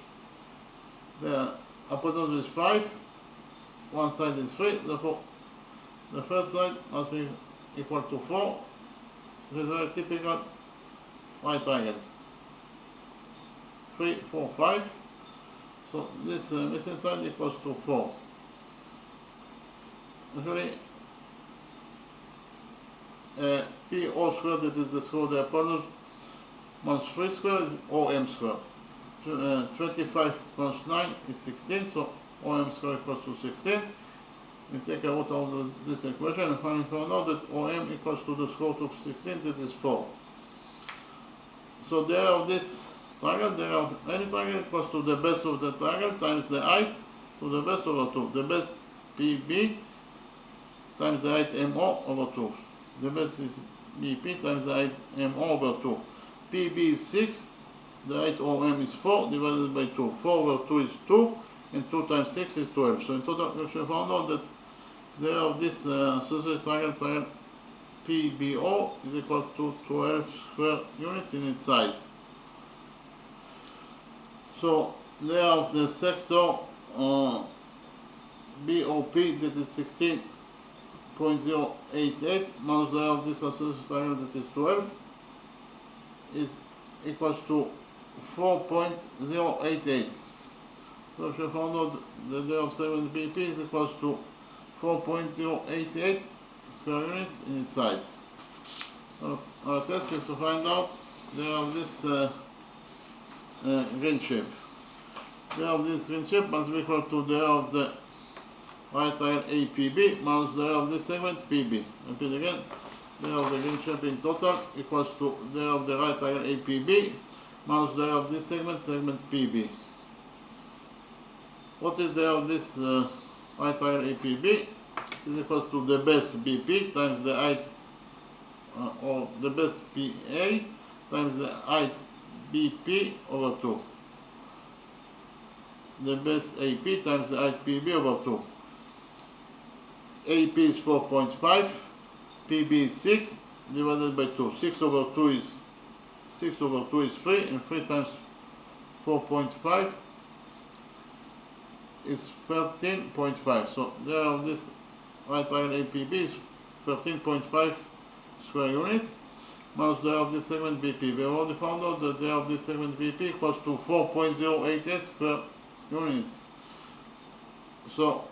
the hypotenuse is 5, one side is 3, therefore the first side must be equal to 4. This is a typical right triangle. 3, 4, 5. So this missing side equals to 4. Actually, PO squared, that is the square of the hypotenuse, minus 3 square is OM square. 25 minus 9 is 16, so OM square equals to 16. We take a root out of this equation and finally found out that OM equals to the square root of 16, that is 4. So the area of this triangle, the area of any triangle equals to the base of the triangle times the height to the base over 2. The base PB times the height MO over 2. The base is BP times the height MO over 2. PB is 6, the height OM is 4 divided by 2. 4 over 2 is 2, and 2 times 6 is 12. So in total we should found out that the area of this associated triangle PBO is equal to 12 square units in its size. So the area of the sector BOP, that is 16.088 minus the area of this associated triangle, that is 12, is equals to 4.088. So we found out that the area of segment BP is equals to 4.088 square units in its size. Our task is to find out the area of this green shape. The area of this green shape must be equal to the area of the right triangle APB minus the area of this segment PB. Repeat again. The area of the green shape in total equals to the area of the right triangle APB minus the area of this segment PB. What is the area of this right triangle APB? It is equals to the base BP times the height or the base PA times the height BP over 2. The base AP times the height PB over 2. AP is 4.5, PB is 6 divided by 2. 6 over 2 is 3, and 3 times 4.5 is 13.5. So the area of this right triangle APB is 13.5 square units minus the area of this segment BP. We have already found out that the area of this segment BP equals to 4.088 square units. So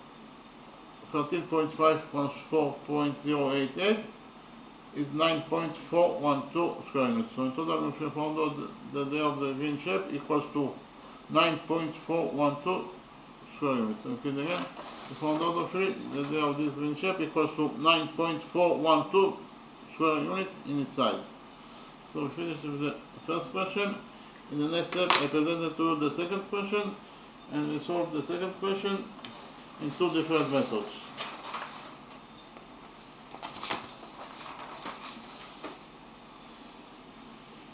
13.5 minus 4.088 is 9.412 square units. So in total we have found out that the area of the green shape equals to 9.412 square units. Repeat again. We found out that the area of this green shape equals to 9.412 square units in its size. So we finish with the first question. In the next step I presented to you the second question, and we solve the second question in two different methods.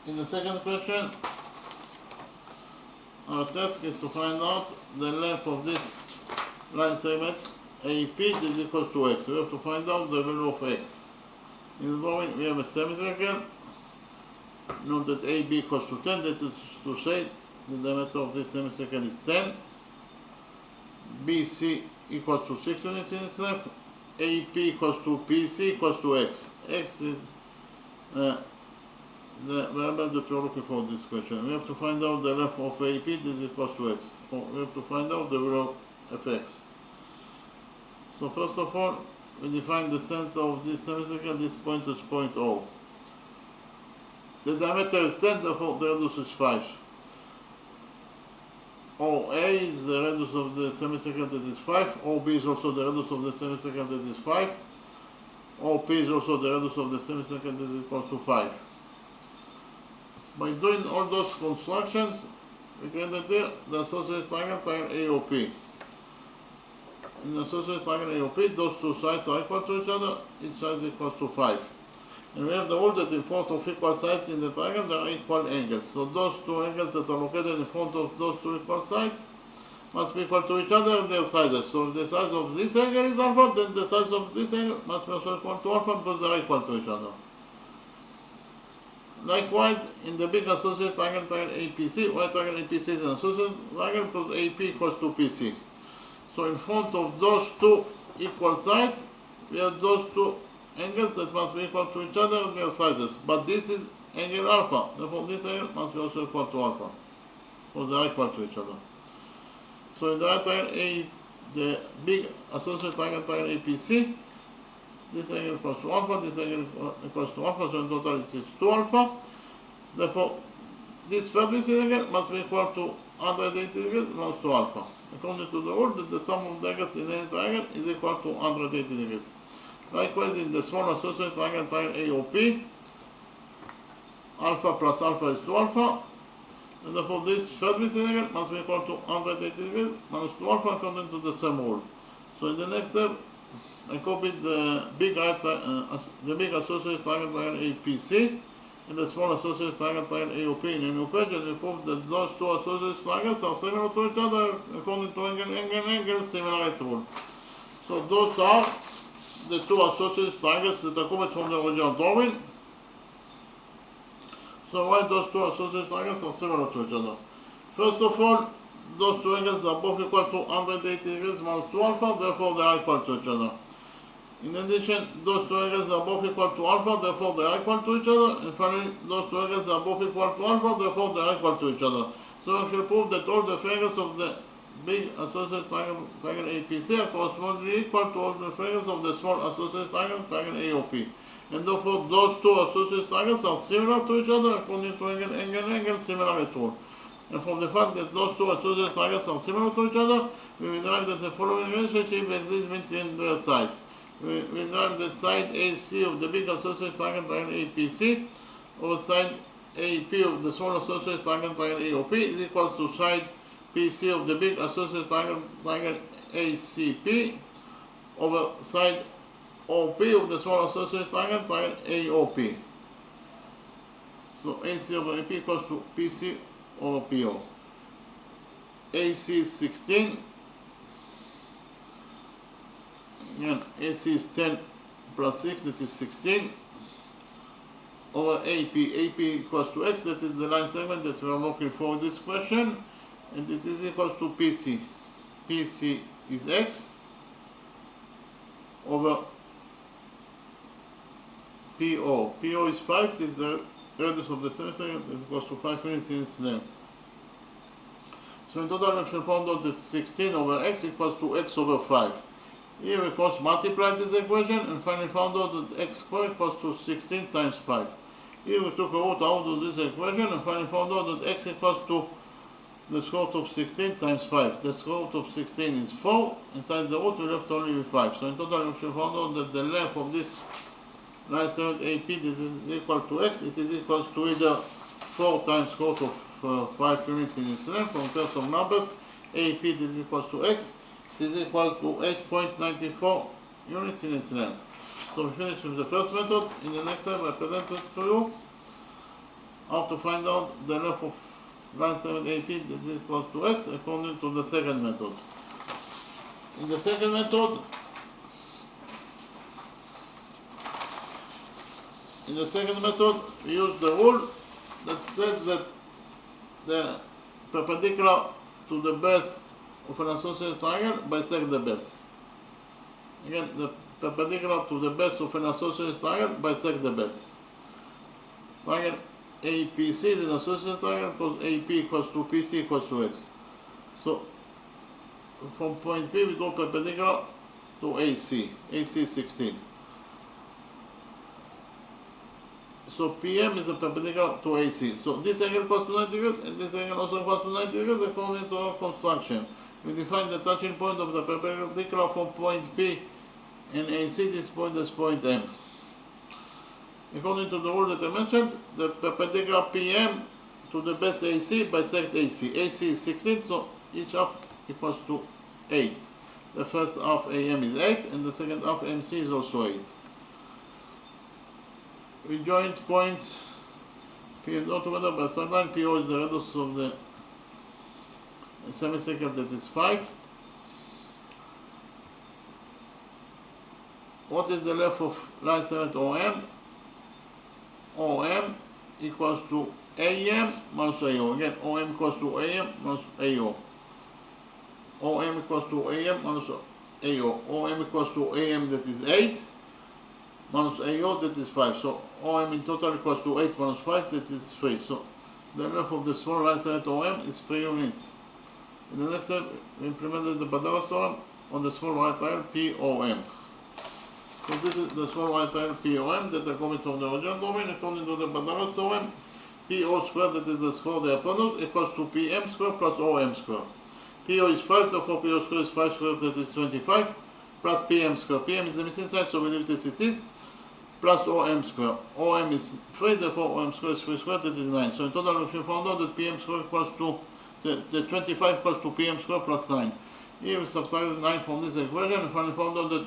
In the second question, our task is to find out the length of this line segment AP is equals to x. We have to find out the value of x. In the drawing we have a semicircle. Note that AB equals to 10, that is to say the diameter of this semicircle is 10. BC equals to 6 units in its length. AP equals to PC equals to x. X is the variable that we are looking for in this question. We have to find out the length of AP, this is equals to x. We have to find out the value of x. So first of all, we define the center of this semicircle. This point is point O. The diameter is 10, therefore the radius is 5. OA is the radius of the semicircle, that is 5. OB is also the radius of the semicircle, that is 5. OP is also the radius of the semicircle, that is equal to 5. By doing all those constructions, we can determine the associated triangle AOP. In the associated triangle AOP, those two sides are equal to each other, each side is equal to 5. And we have the rule that in front of equal sides in the triangle there are equal angles. So those two angles that are located in front of those two equal sides must be equal to each other and their sizes. So if the size of this angle is alpha, then the size of this angle must be also equal to alpha because they are equal to each other. Likewise, in the big associated triangle APC, why triangle APC is an associated triangle because AP equals to PC. So in front of those two equal sides, we have those two angles that must be equal to each other and their sizes. But this is angle alpha, therefore this angle must be also equal to alpha, because they are equal to each other. So in the right triangle the big associated triangle APC, this angle equals to alpha, this angle equals to alpha, so in total it is 2 alpha. Therefore, this vertex angle must be equal to 180 degrees minus 2 alpha. According to the rule that the sum of the angles in any triangle is equal to 180 degrees. Likewise, in the small associated triangle AOP, alpha plus alpha is 2 alpha, and therefore this vertex angle must be equal to 180 degrees minus 2 alpha according to the same rule. So in the next step, I copied the big associated triangle APC and the small associated triangle AOP in a new page, and we proved that those two associated triangles are similar to each other according to angle similarity rule. So those are the two associated triangles that are copied from the original drawing. So why those two associated triangles are similar to each other? First of all, those two angles are both equal to 180 degrees minus 2 alpha, therefore they are equal to each other. In addition, those two angles are both equal to alpha, therefore they are equal to each other. And finally, those two angles are both equal to alpha, therefore they are equal to each other. So we shall prove that all the angles of the big associated triangle APC are correspondingly equal to all the angles of the small associated triangle AOP. And therefore, those two associated triangles are similar to each other according to angle similarity rule. And from the fact that those two associated triangles are similar to each other, we will derive that the following relationship exists between their sides. We derive that side AC of the big associated triangle APC over side AP of the small associated triangle AOP is equal to side PC of the big associated triangle ACP over side OP of the small associated triangle AOP. So AC over AP equals to PC over PO. AC is 16. Again, AC is 10 plus 6, that is 16. Over AP. AP equals to X, that is the line segment that we are looking for in this question. And it is equals to PC. PC is X over PO. PO is 5, this is the radius of the semicircle, is equals to 5 units in its length. So in total we shall find out that 16 over X equals to X over 5. Here we first multiplied this equation and finally found out that X squared equals to 16 times 5. Here we took a root out of this equation and finally found out that X equals to the square root of 16 times 5. The square root of 16 is 4. Inside the root we left only with 5. So in total we shall find out that the length of this line segment AP is equal to X. It is equal to either 4 times square root of 5 units in its length. In terms of numbers, AP is equal to X. It is equal to 8.94 units in its length. So we finish with the first method. In the next step I presented to you how to find out the length of line segment AP is equal to X according to the second method. In the second method, we use the rule that says that the perpendicular to the base of an associated triangle bisect the base. Again, the perpendicular to the base of an associated triangle bisect the base. Triangle APC is an associated triangle because AP equals to PC equals to X. So from point P we go perpendicular to AC. AC is 16. So PM is a perpendicular to AC. So this angle equals to 90 degrees and this angle also equals to 90 degrees according to our construction. We define the touching point of the perpendicular from point P and AC. This point is point M. According to the rule that I mentioned, the perpendicular PM to the base AC bisect AC. AC is 16, so each half equals to 8. The first half AM is 8 and the second half MC is also 8. We joined points P and O together by straight line. PO is the radius of the semicircle, that is 5. What is the length of line segment OM? OM equals to AM minus AO. Again, OM equals to AM minus AO. OM equals to AM minus AO. OM equals to AM, that is 8, minus AO, that is 5. So OM in total equals to 8 minus 5, that is 3. So the length of the small line segment OM is 3 units. In the next step, we implemented the Pythagoras theorem on the small right triangle POM. So this is the small right triangle POM that are coming from the original domain. According to the Pythagoras theorem, PO squared, that is the square of the hypotenuse, equals to PM squared plus OM squared. PO is 5, therefore PO squared is 5 squared, that is 25, plus PM squared. PM is the missing side, so we leave it as it is, plus OM squared. OM is 3, therefore OM squared is 3 squared, that is 9. So in total we found out that PM squared equals to, the 25 equals to PM squared plus 9. Here we subtracted 9 from this equation and finally found out that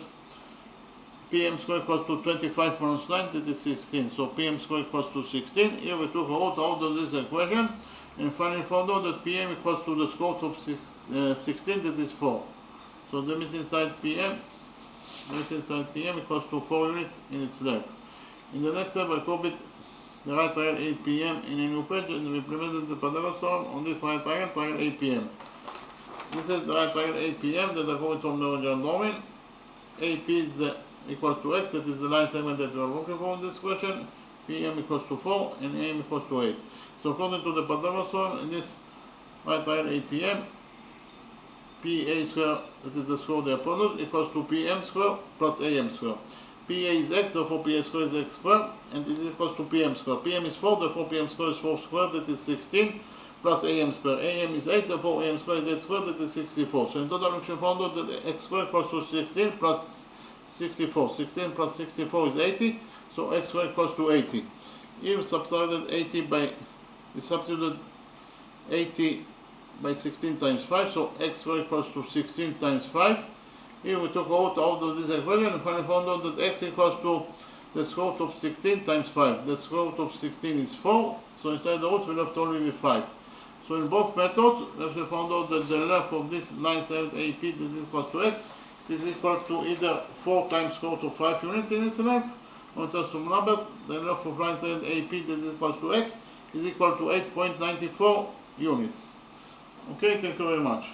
PM squared equals to 25 minus 9, that is 16. So PM squared equals to 16. Here we took a root out of this equation and finally found out that PM equals to the square root of 16, that is 4. So the missing side PM equals to 4 units in its length. In the next step I copied the right triangle APM in a new page and we implemented the Pythagoras theorem on this right triangle APM. This is the right triangle APM that are coming from the original domain. AP is the equals to X, that is the line segment that we are looking for in this question. PM equals to 4 and AM equals to 8. So according to the Pythagoras theorem, in this right triangle APM, PA square, that is the square of the hypotenuse, equals to PM square plus AM square. PA is X, therefore PA square is X square, and it equals to PM square. PM is 4, therefore PM square is 4 square, that is 16, plus AM square. AM is 8, therefore AM square is 8 square, that is 64. So in total we found out that X square equals to 16 plus 64. 16 plus 64 is 80, so X square equals to 80. Here we substituted 80 by, we substituted 80 by 16 times 5, so X square equals to 16 times 5. Here we took out of this equation and finally found out that X equals to the square root of 16 times 5. The square root of 16 is 4, so inside the root we left only with 5. So in both methods, we found out that the length of this line segment AP is equals to X is equal to either 4 times square root of 5 units in its length, or in terms of numbers, the length of line segment AP is equals to X is equal to 8.94 units. Okay, thank you very much.